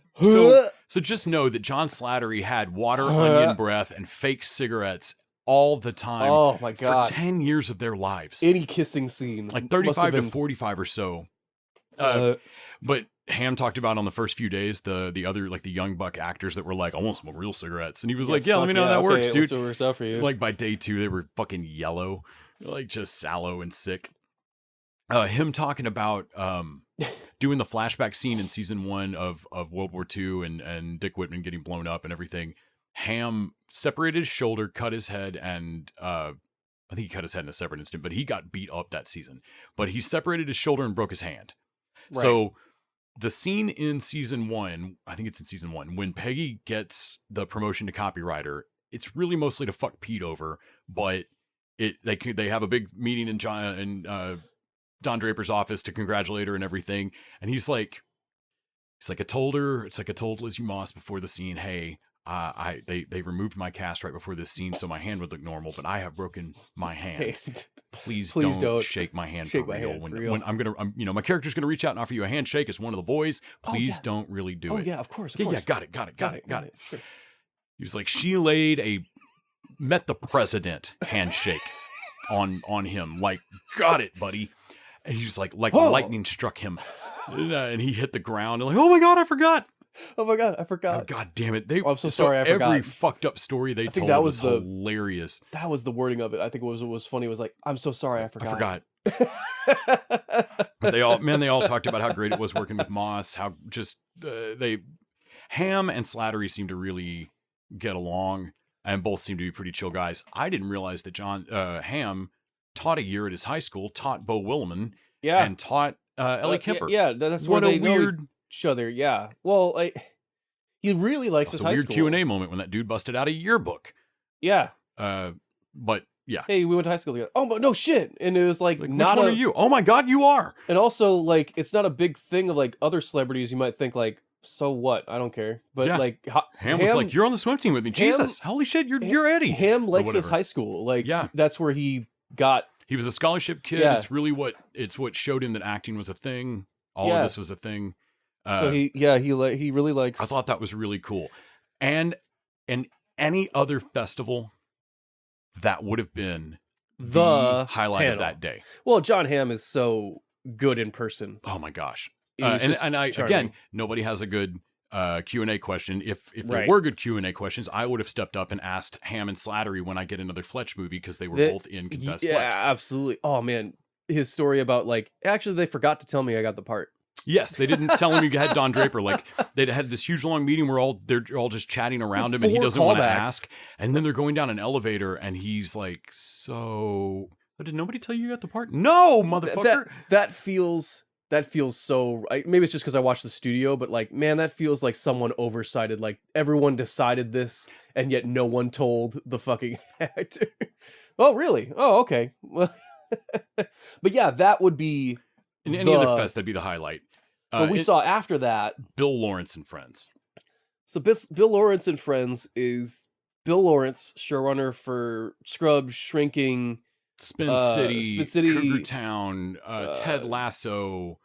So just know that John Slattery had water, onion breath, and fake cigarettes all the time. Oh my God! For 10 years of their lives. Any kissing scene, like 35 to 45 or so. But Ham talked about on the first few days the other like the young buck actors that were like, I want some real cigarettes, and he was like, yeah, let me know how that works, dude. Let's work out for you. Like by day 2, they were fucking yellow. Like just sallow and sick. Him talking about doing the flashback scene in season 1 of World War II and Dick Whitman getting blown up and everything. Ham separated his shoulder, cut his head, and I think he cut his head in a separate instant, but he got beat up that season. But he separated his shoulder and broke his hand. Right. So the scene in season 1, I think it's in season 1, when Peggy gets the promotion to copywriter, it's really mostly to fuck Pete over, but they have a big meeting in Don Draper's office to congratulate her and everything. And he's like, He's like, I told her, it's like I told Lizzie Moss before the scene, hey, they removed my cast right before this scene so my hand would look normal, but I have broken my hand. Please don't shake my hand for real. When my character's gonna reach out and offer you a handshake as one of the boys, please don't really do it. Oh yeah, of course. Yeah, got it. Sure. He was like, she laid a met the president handshake on him. Like, got it, buddy. And he was like lightning struck him. And he hit the ground. And like, oh my God, I forgot. Oh my God, I forgot. Oh, God damn it. I'm so sorry, I forgot. Every fucked up story they told was hilarious. That was the wording of it. I think what was funny was like, I'm so sorry, I forgot. But they all talked about how great it was working with Moss, how just Ham and Slattery seem to really get along, and both seem to be pretty chill guys. I didn't realize that Ham taught a year at his high school, taught Bo Williman, and taught Ellie Kemper. Yeah, that's what they know each other. Yeah, well, he really likes his high school. Weird Q&A moment when that dude busted out a yearbook. Yeah, but yeah. Hey, we went to high school together. Oh, but no shit. And it was like not which one are you? Oh my God, you are. And also, like, it's not a big thing of like other celebrities. You might think like, so what? I don't care. But like Ham was like, you're on the swim team with me. Jesus, holy shit, you're Eddie. Ham likes his high school. Like, that's where he got. He was a scholarship kid. Yeah. It's what showed him that acting was a thing. All of this was a thing. So he really likes. I thought that was really cool. And any other festival, that would have been the highlight of that day. Well, John Hamm is so good in person. Oh my gosh. Again, nobody has a good Q&A question. If there were good Q&A questions, I would have stepped up and asked Ham and Slattery when I get another Fletch movie, because they were both in Confess Fletch. Yeah, absolutely. Oh man, his story about like, actually they forgot to tell me I got the part. Yes, they didn't tell him you had Don Draper. Like, they had this huge long meeting where they're all just chatting around him, and he doesn't want to ask. And then they're going down an elevator, and he's like, "So, did nobody tell you got the part?" No, motherfucker. That feels so. Maybe it's just because I watched the studio, but like, man, that feels like someone oversighted. Like, everyone decided this, and yet no one told the fucking actor. Oh, really? Oh, okay. Well, but yeah, that would be. In any other fest, that'd be the highlight. But we saw after that Bill Lawrence and Friends. So Bill Lawrence and Friends is Bill Lawrence, showrunner for Scrubs, Shrinking, Spin City, Cougar Town, Ted Lasso.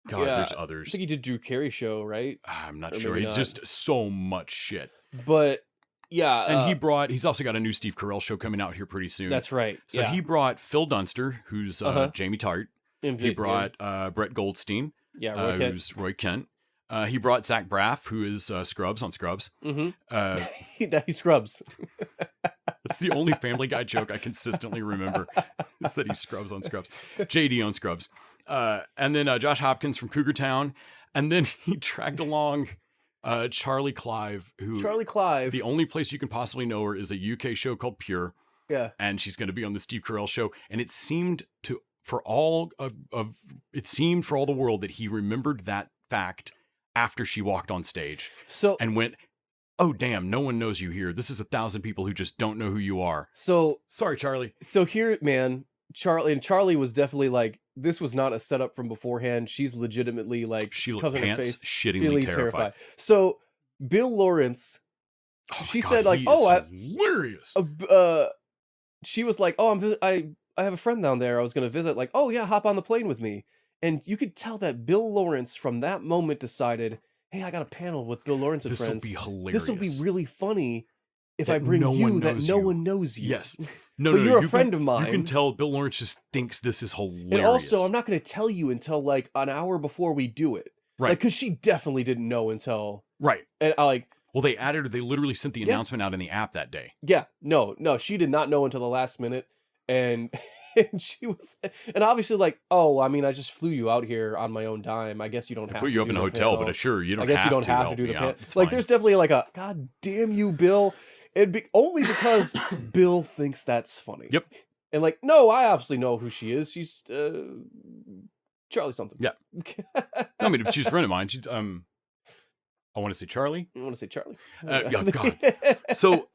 God, there's others. I think he did Drew Carey Show, right? I'm not sure. It's just so much shit. But yeah, and he's also got a new Steve Carell show coming out here pretty soon. That's right. So he brought Phil Dunster, who's Jamie Tart. He brought Brett Goldstein, who's Roy Kent. He brought Zach Braff, who is Scrubs on Scrubs. Mm-hmm. He Scrubs. That's the only Family Guy joke I consistently remember, is that he Scrubs on Scrubs. JD on Scrubs. And then Josh Hopkins from Cougar Town. And then he dragged along Charlie Clive, the only place you can possibly know her is a UK show called Pure. Yeah. And she's going to be on the Steve Carell show. And it seemed for all the world that he remembered that fact after she walked on stage. And went, oh damn, no one knows you here. This is 1,000 people who just don't know who you are. So sorry, Charlie. So here, man, Charlie was definitely like, this was not a setup from beforehand. She's legitimately like, she looked pants shittingly terrified. So Bill Lawrence, she said like, hilarious. She was like, I have a friend down there I was going to visit. Like, oh yeah, hop on the plane with me. And you could tell that Bill Lawrence from that moment decided, hey, I got a panel with Bill Lawrence and friends. This will be hilarious. This will be really funny if I bring you that no one knows you. Yes. No, you're a friend of mine. You can tell Bill Lawrence just thinks this is hilarious. And also, I'm not going to tell you until like an hour before we do it. Right. Because she definitely didn't know until. Right. And I like. Well, they literally sent the announcement out in the app that day. Yeah. No, she did not know until the last minute. And she was, and obviously like, oh, I mean, I just flew you out here on my own dime. I guess you don't have to put you up in a hotel, but sure, you don't. I guess you don't have to do the panel. Like, there's definitely like a God damn you, Bill, and only because Bill thinks that's funny. Yep. And like, no, I obviously know who she is. She's Charlie something. Yeah. I mean, she's a friend of mine. She, I want to say Charlie. I want to say Charlie. God. So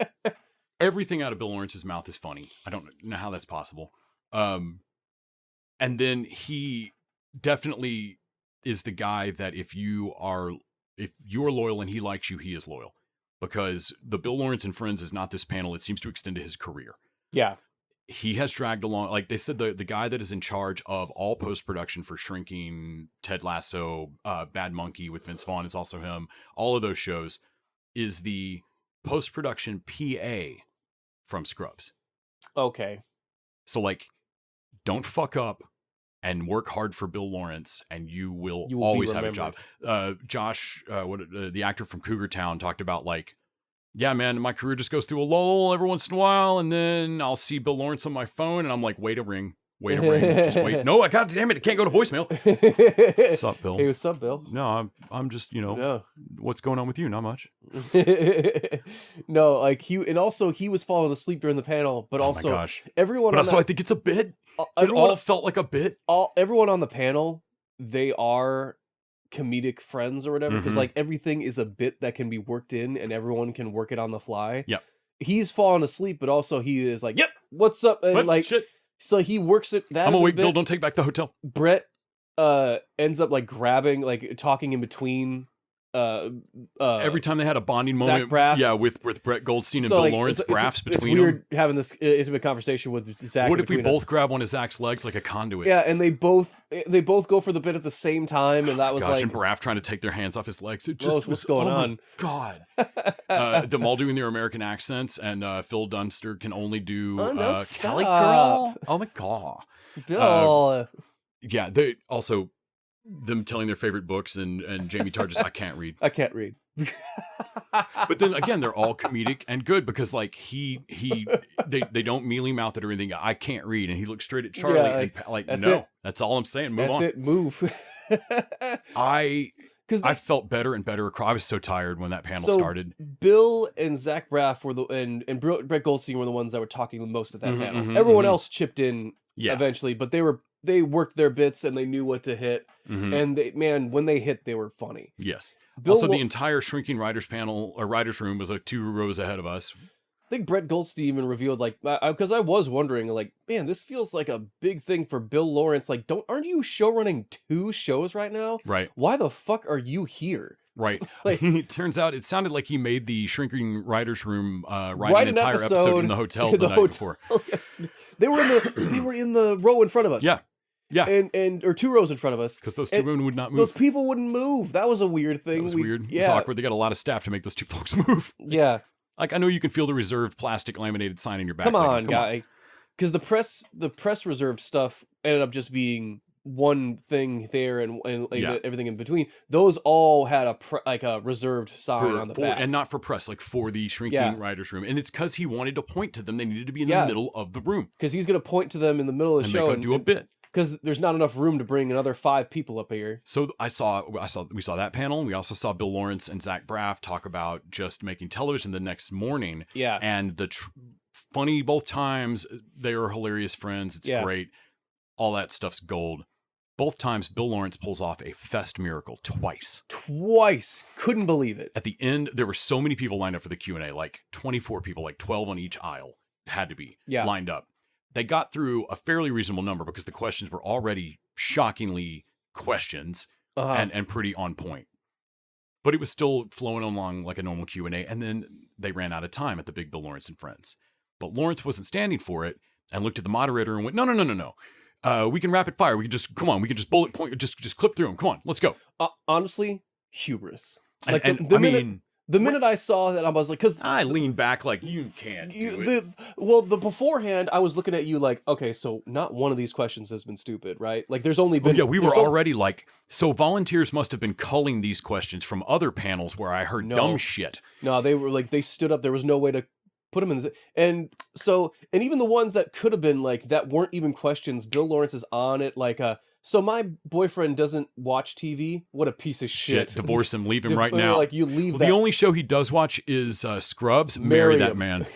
everything out of Bill Lawrence's mouth is funny. I don't know how that's possible. And then he definitely is the guy that if you are if you're loyal and he likes you, he is loyal. Because the Bill Lawrence and Friends is not this panel. It seems to extend to his career. Yeah. He has dragged along, like they said, the guy that is in charge of all post-production for Shrinking, Ted Lasso, Bad Monkey with Vince Vaughn is also him. All of those shows is the post-production PA from Scrubs. Okay. So like, don't fuck up and work hard for Bill Lawrence and you will always have a job. Josh, the actor from Cougar Town, talked about like, yeah, man, my career just goes through a lull every once in a while, and then I'll see Bill Lawrence on my phone, and I'm like, wait a ring. Just wait. No, God damn it, it can't go to voicemail. What's up, Bill? Hey, what's up, Bill? No, I'm just, what's going on with you? Not much. No, like he was falling asleep during the panel, but also my gosh. Everyone. But also, I think it's a bit. It all felt like a bit. Everyone on the panel, they are comedic friends or whatever, because like everything is a bit that can be worked in and everyone can work it on the fly. Yeah, he's fallen asleep, but also he is like, yep, what's up? And like shit. So he works it that I'm awake, Bill, don't take back the hotel. Brett ends up like grabbing, like talking in between every time they had a bonding moment, Braff. yeah, with Brett Goldstein and Bill Lawrence, Braff's between them. It's weird having this intimate conversation with Zach. What if we both grab one of Zach's legs like a conduit? Yeah, and they both go for the bit at the same time, and that was and Braff trying to take their hands off his legs. It just what's going on? God, them all doing their American accents, and Phil Dunster can only do Cali Girl. Oh my God, Bill. Yeah, they also. Them telling their favorite books and Jamie Tarr just I can't read. But then again, they're all comedic and good because like they don't mealy mouth it or anything. I can't read, and he looks straight at Charlie and like that's all I'm saying. Move on. Move. I felt better and better. I was so tired when that panel started. Bill and Zach Braff were and Brett Goldstein were the ones that were talking the most at that panel. Everyone else chipped in eventually, but they worked their bits and they knew what to hit. And when they hit, they were funny. Yes. Also, the entire Shrinking Writers panel or writers room was like 2 rows ahead of us. I think Brett Goldstein even revealed, like, because I was wondering, like, man, this feels like a big thing for Bill Lawrence. Like, aren't you running 2 shows right now? Right. Why the fuck are you Right. Like, it turns out it sounded like he made the Shrinking Writers room write an entire episode in the hotel the night before. They were in the row in front of us. Yeah. Yeah. And or 2 rows in front of us. Because those 2 women would not move. Those people wouldn't move. That was a weird thing. That was weird. Yeah. It's awkward. They got a lot of staff to make those 2 folks move. Yeah. Like, I know you can feel the reserved plastic laminated sign in your back. Come on, guy. Because the press reserved stuff ended up just being one thing there and everything in between. Those all had a reserved sign on the back. And not for press, like for the Shrinking Writers room. And it's because he wanted to point to them. They needed to be in the middle of the room. Because he's going to point to them in the middle of the show and do a bit. Because there's not enough room to bring another 5 people up here. So we saw that panel. We also saw Bill Lawrence and Zach Braff talk about just making television the next morning. Yeah. And funny both times. They were hilarious friends. It's great. All that stuff's gold. Both times Bill Lawrence pulls off a fest miracle twice. Couldn't believe it. At the end, there were so many people lined up for the Q&A, like 24 people, like 12 on each aisle had to be lined up. They got through a fairly reasonable number because the questions were already shockingly questions and pretty on point. But it was still flowing along like a normal Q&A. And then they ran out of time at the big Bill Lawrence and Friends. But Lawrence wasn't standing for it and looked at the moderator and went, no. We can rapid fire. We can just, come on. We can just bullet point, just clip through them. Come on, let's go. Honestly, hubris. Like the minute I saw that, I was like, because I leaned back like, you can't do it. The beforehand, I was looking at you like, okay, so not one of these questions has been stupid, right? Like there's only been... we were already like, so volunteers must have been culling these questions from other panels where I heard dumb shit. No, they were like, they stood up. There was no way to put them in and even the ones that could have been like, that weren't even questions, Bill Lawrence is on it like, so my boyfriend doesn't watch TV. What a piece of shit. Divorce him. Leave him right now. Like you leave that. The only show he does watch is Scrubs. Marry that man.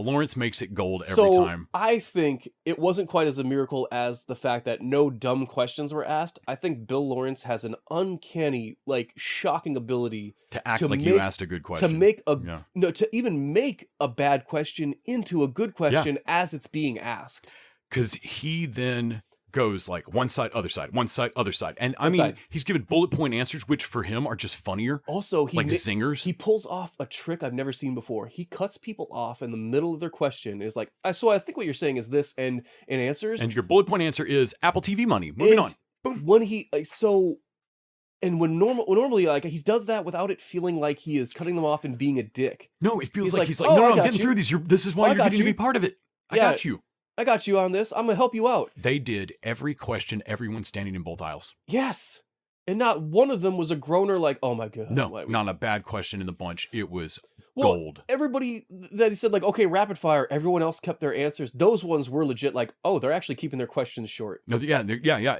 Lawrence makes it gold every time. I think it wasn't quite as a miracle as the fact that no dumb questions were asked. I think Bill Lawrence has an uncanny, like shocking ability to act like you asked a good question. To even make a bad question into a good question as it's being asked. Because he then goes like one side, other side, one side, other side. And I One mean, side. he's given bullet point answers, which for him are just funnier. Also, like zingers. He pulls off a trick I've never seen before. He cuts people off in the middle of their question. Is like, so I think what you're saying is this, and answers. And your bullet point answer is Apple TV money. Moving on. Boom. When he normally like he does that without it feeling like he is cutting them off and being a dick. No, it feels like he's like, "Oh, no, I I'm got getting you. through these. This is why you're getting to be part of it. I got you. I got you on this. I'm gonna help you out. They did every question, everyone standing in both aisles. Yes. And not one of them was a groaner like, oh my god. No, not a bad question in the bunch. It was well, gold. Everybody that he said like, okay, rapid fire, everyone else kept their answers. Those ones were legit like, oh, they're actually keeping their questions short. No, yeah.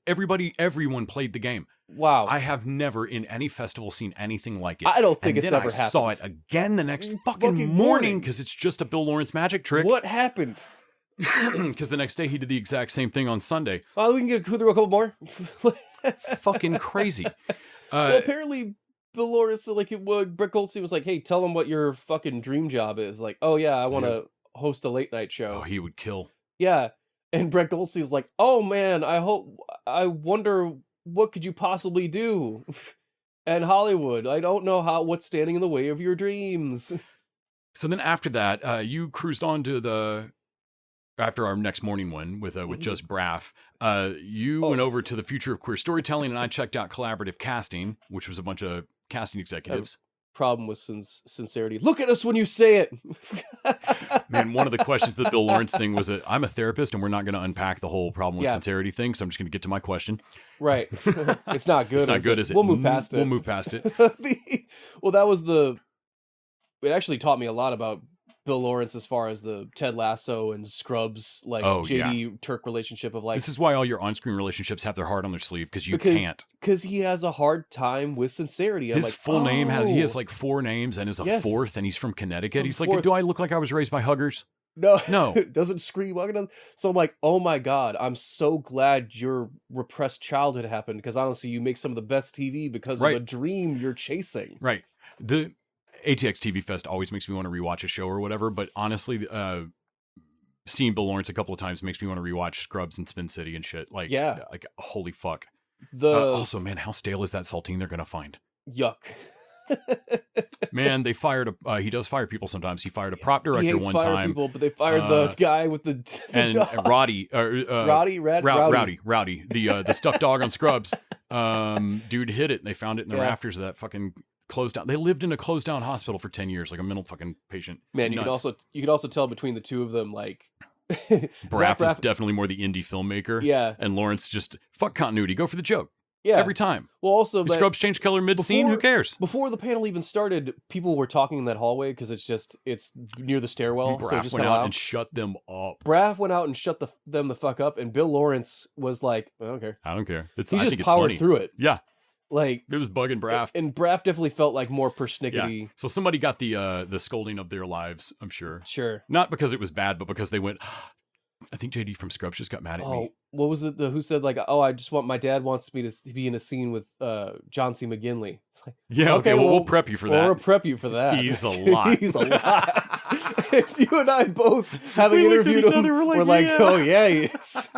Everyone played the game. Wow. I have never in any festival seen anything like it. I don't think and it's then ever I happened. saw it again the next fucking morning because it's just a Bill Lawrence magic trick. What happened? Because the next day he did the exact same thing on Sunday. Oh, we can get through a couple more. Fucking crazy. Well, apparently Bill Lawrence, like, Brett Goldstein was like, hey, tell him what your fucking dream job is. Like, oh yeah, I want to host a late night show. Oh, he would kill. Yeah. And Brett Goldstein's like, oh man, I wonder what could you possibly do? And Hollywood, I don't know what's standing in the way of your dreams. So then after that, you cruised on to after our next morning one with just Braff, you went over to the Future of Queer Storytelling, and I checked out Collaborative Casting, which was a bunch of casting executives. Problem with sincerity. Look at us when you say it. Man, one of the questions that Bill Lawrence thing was that I'm a therapist, and we're not going to unpack the whole problem with sincerity thing, so I'm just going to get to my question. Right. It's not good. It's not good, is it? We'll move past it. We'll move past it. Well, that was it actually taught me a lot about Bill Lawrence as far as the Ted Lasso and Scrubs, like JD Turk relationship of like. This is why all your on-screen relationships have their heart on their sleeve because you can't. Because he has a hard time with sincerity. His full name he has like 4 names and is a fourth, and he's from Connecticut. He's like, do I look like I was raised by huggers? No. It doesn't scream. So I'm like, oh my god, I'm so glad your repressed childhood happened because honestly, you make some of the best TV because of a dream you're chasing. Right. The ATX TV Fest always makes me want to rewatch a show or whatever, but honestly, seeing Bill Lawrence a couple of times makes me want to rewatch Scrubs and Spin City and shit. Like, like holy fuck. Also, man, how stale is that saltine they're gonna find? Yuck. Man, they fired he does fire people sometimes. He fired a prop director one time. People, but they fired the guy with the dog. Roddy, Rowdy, the stuffed dog on Scrubs. Dude hit it, and they found it in the rafters of that fucking closed down. They lived in a closed down hospital for 10 years, like a mental fucking patient. Man, you could also tell between the two of them, like Braff is definitely more the indie filmmaker. Yeah. And Lawrence just fuck continuity, go for the joke. Yeah. Every time. Well, also, Scrubs change color mid-scene, who cares? Before the panel even started, people were talking in that hallway because it's near the stairwell. Braff so just went out and shut them up. Braff went out and shut them the fuck up, and Bill Lawrence was like, I don't care. I don't care. He just powered through it. Yeah. Like it was bugging Braff. And Braff definitely felt like more persnickety. Yeah. So somebody got the scolding of their lives, I'm sure. Sure. Not because it was bad, but because they went, I think JD from Scrubs just got mad at me. What was it? Who said like, oh, my dad wants me to be in a scene with John C. McGinley. Like, yeah, okay, well, we'll prep you for that. We'll prep you for that. He's a lot. He's a lot. If you and I both having interviewed him, we're like, oh yeah, he is.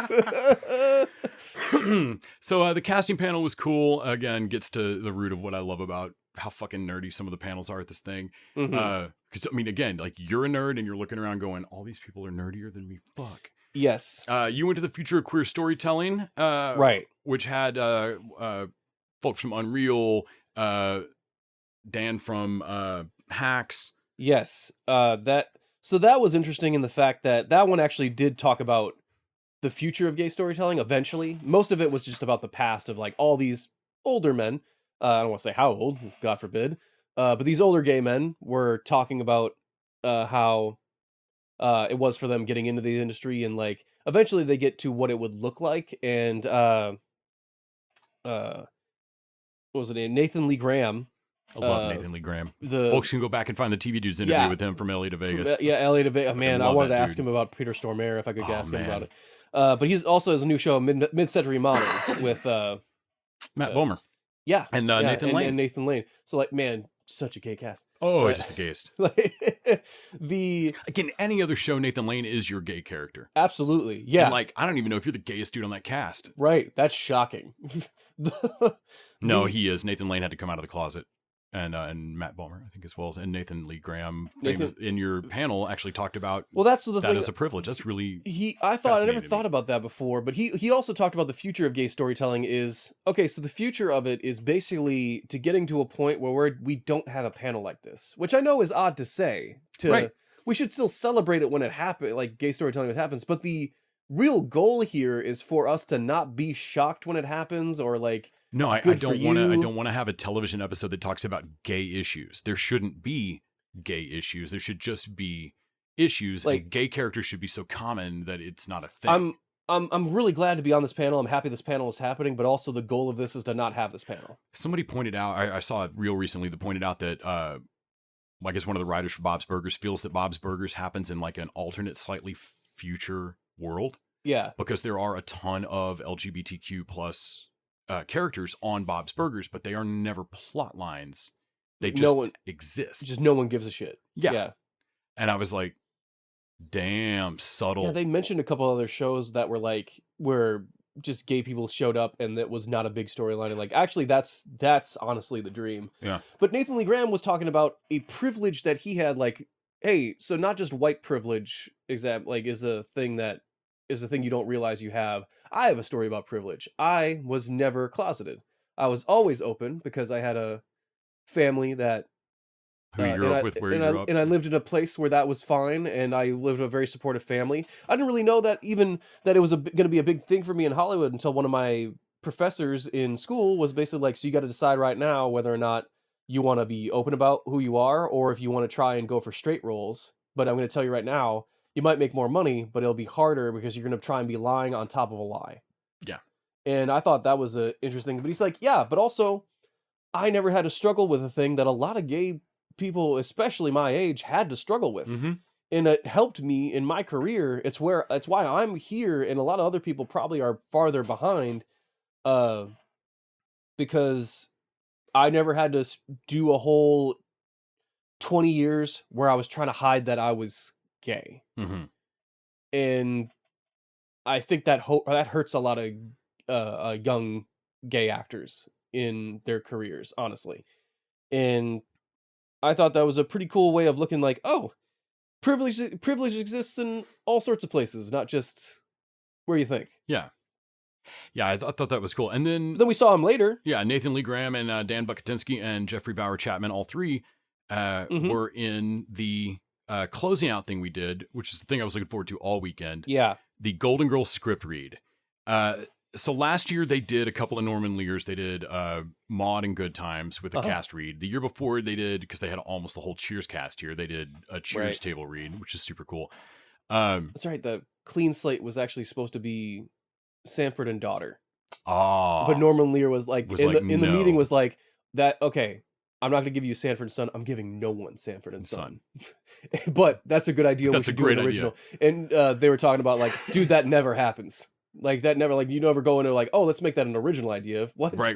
So the casting panel was cool. Again, gets to the root of what I love about how fucking nerdy some of the panels are at this thing. Because I mean, again, like you're a nerd and you're looking around going, all these people are nerdier than me. Fuck. Yes. You went to the Future of Queer Storytelling, right? Which had folks from Unreal, Dan from Hacks. Yes. That was interesting in the fact that one actually did talk about the future of gay storytelling. Eventually, most of it was just about the past of like all these older men. I don't want to say how old, God forbid, but these older gay men were talking about how it was for them getting into the industry, and like eventually they get to what it would look like. And what was it? Nathan Lee Graham. I love Nathan Lee Graham. Folks can go back and find the TV Dudes interview with him from LA to Vegas. LA to Vegas. Man, I wanted to ask him about Peter Stormare if I could ask him about it. But he's also has a new show, Mid-Century Modern, with Matt Bomer. Yeah. And Nathan Lane. And Nathan Lane. So like, man, such a gay cast. Oh, just the gayest. Like Again, any other show, Nathan Lane is your gay character. absolutely, yeah. And like, I don't even know if you're the gayest dude on that cast. Right, that's shocking. No, he is. Nathan Lane had to come out of the closet. And Matt Balmer, I think, as well, and Nathan Lee Graham, in your panel, actually talked about. Well, that's the that thing. Is a privilege. That's really. I never thought about that before, but he also talked about the future of gay storytelling is okay. So the future of it is basically to getting to a point where we don't have a panel like this, which I know is odd to say. Right. We should still celebrate it when it happens, like gay storytelling when it happens. But the real goal here is for us to not be shocked when it happens, or like. No, I don't want to. I don't want to have a television episode that talks about gay issues. There shouldn't be gay issues. There should just be issues. Like, and gay characters should be so common that it's not a thing. I'm really glad to be on this panel. I'm happy this panel is happening, but also the goal of this is to not have this panel. Somebody pointed out. I saw it real recently that pointed out that. I guess one of the writers for Bob's Burgers feels that Bob's Burgers happens in like an alternate, slightly future world. Yeah, because there are a ton of LGBTQ plus. Characters on Bob's Burgers, but they are never plot lines. They just exist. Just no one gives a shit. Yeah. And I was like, damn, subtle. Yeah, they mentioned a couple other shows that were like, where just gay people showed up and that was not a big storyline. And like, actually, that's honestly the dream. Yeah. But Nathan Lee Graham was talking about a privilege that he had, like, hey, so not just white privilege, is a thing you don't realize you have. I have a story about privilege. I was never closeted. I was always open because I had a family that who you grew up with, where you grew up, and I lived in a place where that was fine, and I lived in a very supportive family. I didn't really know that it was going to be a big thing for me in Hollywood until one of my professors in school was basically like, so you got to decide right now whether or not you want to be open about who you are, or if you want to try and go for straight roles. But I'm going to tell you right now, you might make more money, but it'll be harder because you're going to try and be lying on top of a lie. Yeah. And I thought that was interesting. But he's like, yeah, but also, I never had to struggle with a thing that a lot of gay people, especially my age, had to struggle with. Mm-hmm. And it helped me in my career. It's why I'm here, and a lot of other people probably are farther behind, because I never had to do a whole 20 years where I was trying to hide that I was gay. Mm-hmm. And I think that hurts a lot of young gay actors in their careers, honestly. And I thought that was a pretty cool way of looking like, oh, privilege exists in all sorts of places, not just where you think. Yeah. Yeah, I thought that was cool. And then we saw him later. Yeah, Nathan Lee Graham and Dan Bukatinsky and Jeffrey Bauer Chapman, all three were in the closing out thing we did, which is the thing I was looking forward to all weekend. Yeah. The Golden Girls script read. So last year they did a couple of Norman Lears. They did Maude and Good Times with a cast read. The year before they did, because they had almost the whole Cheers cast here, they did a Cheers table read, which is super cool. That's right. The clean slate was actually supposed to be Sanford and Daughter. Oh. But Norman Lear was like, the meeting was like, that, okay, I'm not going to give you Sanford and Son. I'm giving no one Sanford and Son. But that's a good idea. That's a great original. And they were talking about like, dude, that never happens. Like that never, like you never go into like, oh, let's make that an original idea. What? Right.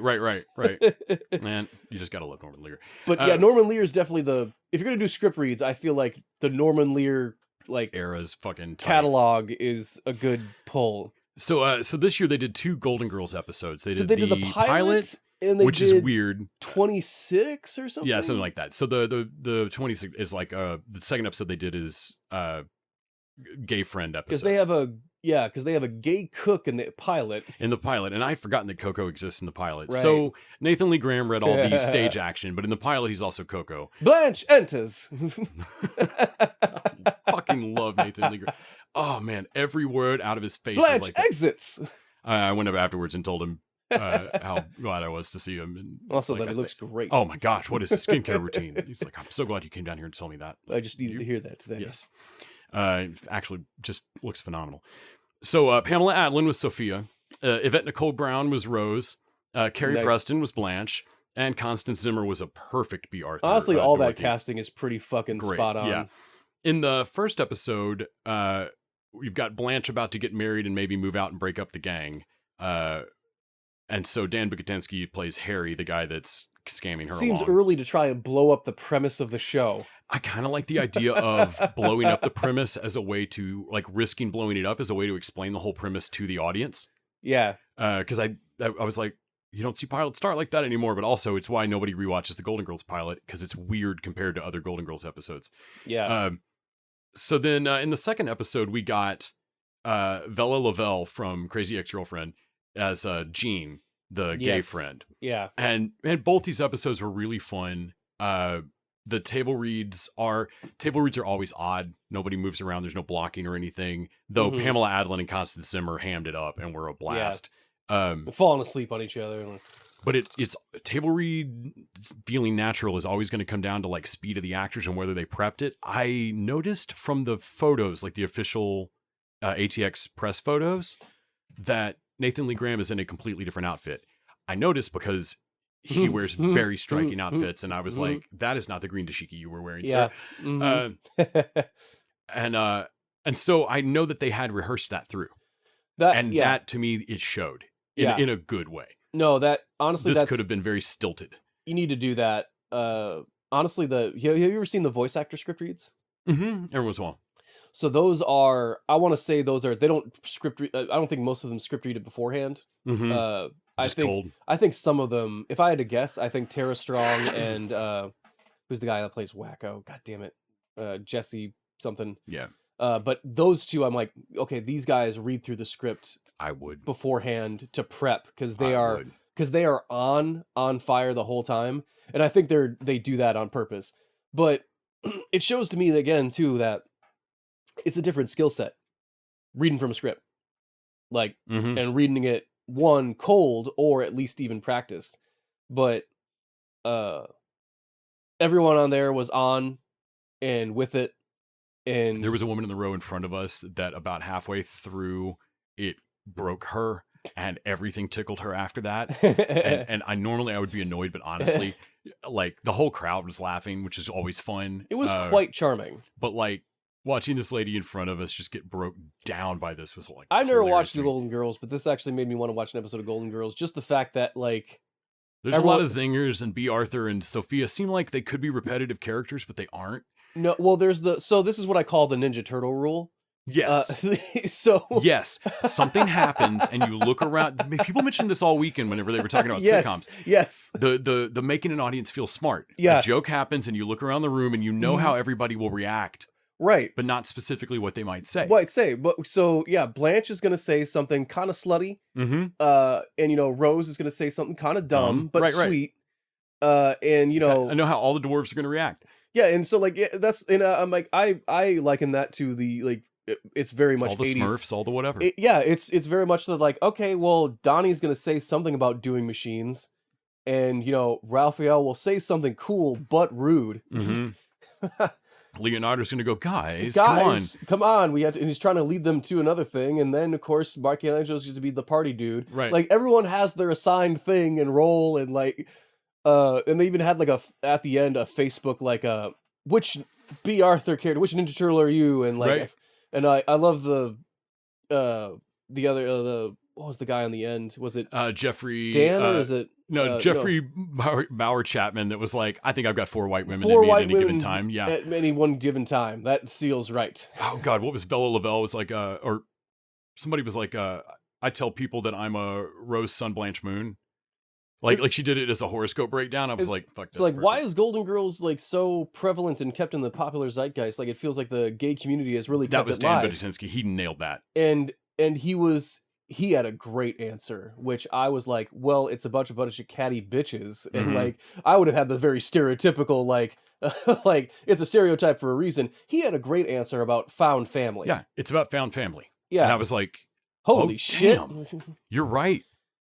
Man, you just got to love Norman Lear. But yeah, Norman Lear is definitely if you're going to do script reads, I feel like the Norman Lear like era's fucking tight. Catalog is a good pull. So this year they did 2 Golden Girls episodes. They did the pilot and which is weird. 26 or something. Yeah, something like that. So the 26 is like the second episode they did is gay friend episode. Because they have a gay cook in the pilot. And I had forgotten that Coco exists in the pilot. Right. So Nathan Lee Graham read all the stage action, but in the pilot he's also Coco. Blanche enters. Fucking love Nathan Lee Graham. Oh man, every word out of his face. Blanche is like exits. I went up afterwards and told him how glad I was to see him. And also that he looks great. Oh my gosh, what is his skincare routine? He's like, I'm so glad you came down here and told me that. I just needed to hear that today. Yes. Actually just looks phenomenal. So Pamela Adlon was Sophia. Yvette Nicole Brown was Rose. Carrie Preston was Blanche. And Constance Zimmer was a perfect B. Arthur. Honestly, all Dorothy. that casting is pretty fucking great. Spot on. Yeah. In the first episode, we've got Blanche about to get married and maybe move out and break up the gang. And so Dan Bukatensky plays Harry, the guy that's scamming her Seems along. early to try and blow up the premise of the show. I kind of like the idea of blowing up the premise as a way to, like, risking blowing it up as a way to explain the whole premise to the audience. Yeah. Because I was like, you don't see pilots start like that anymore, but also it's why nobody rewatches the Golden Girls pilot, because it's weird compared to other Golden Girls episodes. Yeah. So then in the second episode, we got Vella Lavelle from Crazy Ex-Girlfriend as Jean, the gay friend. Yeah. And both these episodes were really fun. The table reads are always odd. Nobody moves around. There's no blocking or anything. Though Pamela Adlon and Constance Zimmer hammed it up and were a blast. Falling asleep on each other. But it's table read feeling natural is always going to come down to, like, speed of the actors and whether they prepped it. I noticed from the photos, like the official ATX press photos, that Nathan Lee Graham is in a completely different outfit. I noticed because he wears very striking outfits, and I was like, that is not the green dashiki you were wearing, sir. And so I know that they had rehearsed that through. That to me, it showed in a good way. No, that honestly, this could have been very stilted. You need to do that. Honestly, have you ever seen the voice actor script reads? Every once in a while. So those are, I want to say those are, they don't script read, I don't think most of them script read it beforehand. I think some of them, if I had to guess, I think Tara Strong and who's the guy that plays Wacko? God damn it. Jesse something. Yeah. But those two, I'm like, okay, these guys read through the script. I would beforehand to prep, because they are on fire the whole time, and I think they do that on purpose. But it shows to me again too that it's a different skill set reading from a script, like and reading it one cold or at least even practiced. But everyone on there was on and with it, and there was a woman in the row in front of us that about halfway through it broke her, and everything tickled her after that. and I would be annoyed, but honestly, like, the whole crowd was laughing, which is always fun. It was quite charming. But, like, watching this lady in front of us just get broke down by this was, like, I've never watched the Golden Girls, but this actually made me want to watch an episode of Golden Girls. Just the fact that, like, there's a lot of zingers, and B. Arthur and Sophia seem like they could be repetitive characters, but they aren't. No, well, so this is what I call the Ninja Turtle rule. Yes. Yes. Something happens and you look around. People mentioned this all weekend whenever they were talking about sitcoms. Yes. The making an audience feel smart. Yeah. A joke happens and you look around the room and you know how everybody will react. Right. But not specifically what they might say. But so yeah, Blanche is going to say something kind of slutty. And Rose is going to say something kind of dumb, but sweet. And I know how all the dwarves are going to react. Yeah, and so, like, that's, and I'm like, I liken that to the, like, it's very much all the 80s. Smurfs, all the whatever. It's very much the, like, okay, well, Donnie's gonna say something about doing machines, and Raphael will say something cool but rude. Leonardo's gonna go, guys, come on. And he's trying to lead them to another thing, and then of course Michelangelo's going to be the party dude. Right. Like, everyone has their assigned thing and role, and like. And they even had like at the end a Facebook, like, which B. Arthur character, which Ninja Turtle are you? And like, and I love the other what was the guy on the end? Was it Jeffrey Dan or is it Jeffrey Bauer Chapman? That was like, I think I've got 4 white women in me at any given time. Yeah, at any one given time. That seals right. Oh God, what was Bella Lavelle? Was like or somebody was like I tell people that I'm a Rose, Sun, Blanche, Moon. Like she did it as a horoscope breakdown. I was like, fuck. It's like, why is Golden Girls like so prevalent and kept in the popular zeitgeist? Like, it feels like the gay community has really kept it live. That was Dan Bukatensky. He nailed that. And he had a great answer, which I was like, well, it's a bunch of catty bitches. And like, I would have had the very stereotypical, like, like, it's a stereotype for a reason. He had a great answer about found family. Yeah, it's about found family. Yeah. And I was like, holy shit. Damn, you're right.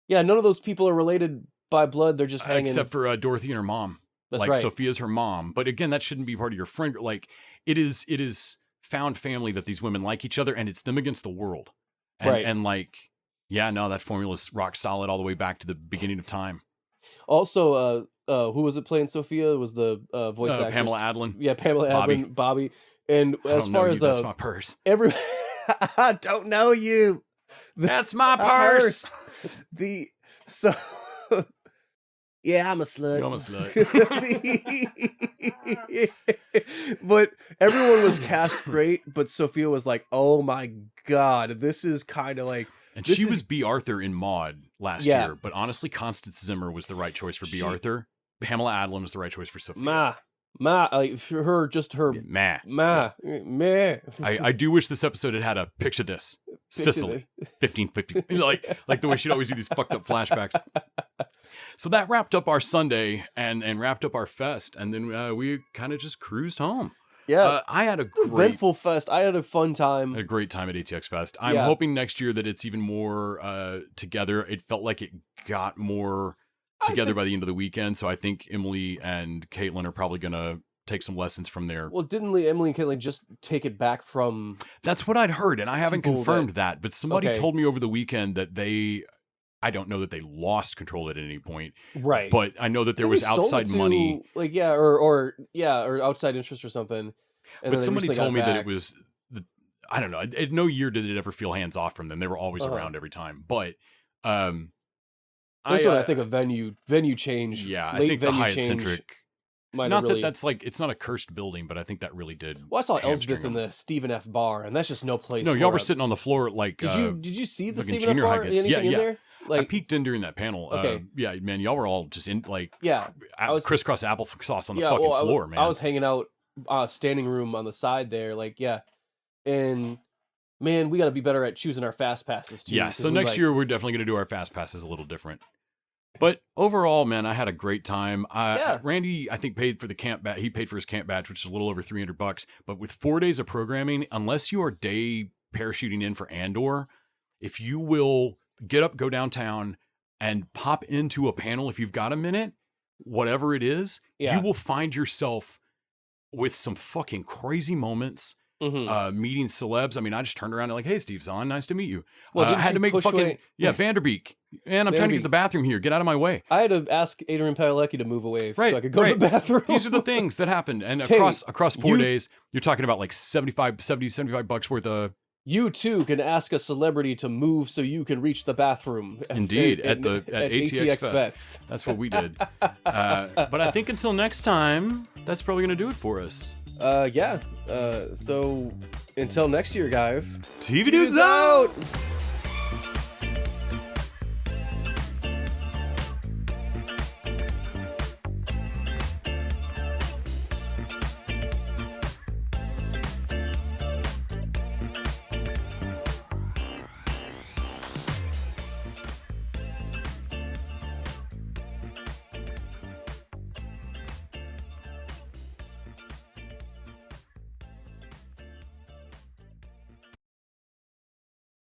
Yeah, none of those people are related by blood. They're just hanging. Except for Dorothy and her mom. That's like, right. Sophia's her mom. But again, that shouldn't be part of your friend. Like, it is found family that these women like each other, and it's them against the world. And, and like, yeah, no, that formula's rock solid all the way back to the beginning of time. Also, who was it playing Sophia? It was the voice actress. Pamela Adlon. Yeah, Pamela Adlon, Bobby. And as far as that's my purse. I don't know you. That's my purse. So, yeah, I'm a slut. I'm a slut. But everyone was cast great, but Sophia was like, oh my God, this is kind of like... And she was B. Arthur in Maude last Yeah. year, but honestly, Constance Zimmer was the right choice for B. Arthur. Pamela Adlon was the right choice for Sophia. Like for her, just her... Meh. I do wish this episode had a picture this. Sicily, 1550. like the way she'd always do these fucked up flashbacks. So that wrapped up our Sunday and wrapped up our fest, and then we kind of just cruised home. Yeah, I had a great, eventful fest. I had a fun time. A great time at ATX Fest. I'm hoping next year that it's even more together. It felt like it got more together by the end of the weekend. So I think Emily and Caitlin are probably going to take some lessons from there. Well, didn't Emily and Caitlin just take it back from... That's what I'd heard, and I haven't confirmed that, but somebody told me over the weekend that I don't know that they lost control at any point. Right. But I know that there was outside money. Like, or outside interest or something. But somebody told me that it was, I don't know. At no year did it ever feel hands off from them. They were always around every time. But that's what I think of venue change. Yeah, I think the Hyatt-centric. Not really... that's like, it's not a cursed building, but I think that really did. Well, I saw Elsbeth in the Stephen F. bar, and that's just no place. No, y'all were sitting on the floor like. Did you see the Stephen F. bar? Anything in there? Like, I peeked in during that panel. Okay. Yeah, man, y'all were all just in I was crisscross applesauce on the fucking floor, man. I was hanging out, standing room on the side there, and man, we got to be better at choosing our fast passes too. Yeah, so next year we're definitely going to do our fast passes a little different. But overall, man, I had a great time. Randy, I think, paid for the camp badge. He paid for his camp badge, which is a little over $300. But with 4 days of programming, unless you are day parachuting in for Andor, if you will get up, go downtown, and pop into a panel, if you've got a minute, whatever it is, you will find yourself with some fucking crazy moments. Meeting celebs. I mean, I just turned around and like, hey, Steve Zahn, nice to meet you. Well, I had to make fucking Vanderbeek. Man, I'm trying to get to the bathroom here. Get out of my way. I had to ask Adrian Palecki to move away so I could go to the bathroom. These are the things that happened. And across 4 days, you're talking about like $75 worth of... You too can ask a celebrity to move so you can reach the bathroom. Indeed, at ATX Fest. That's what we did. But I think until next time, that's probably going to do it for us. So until next year, guys. TV Dudes out!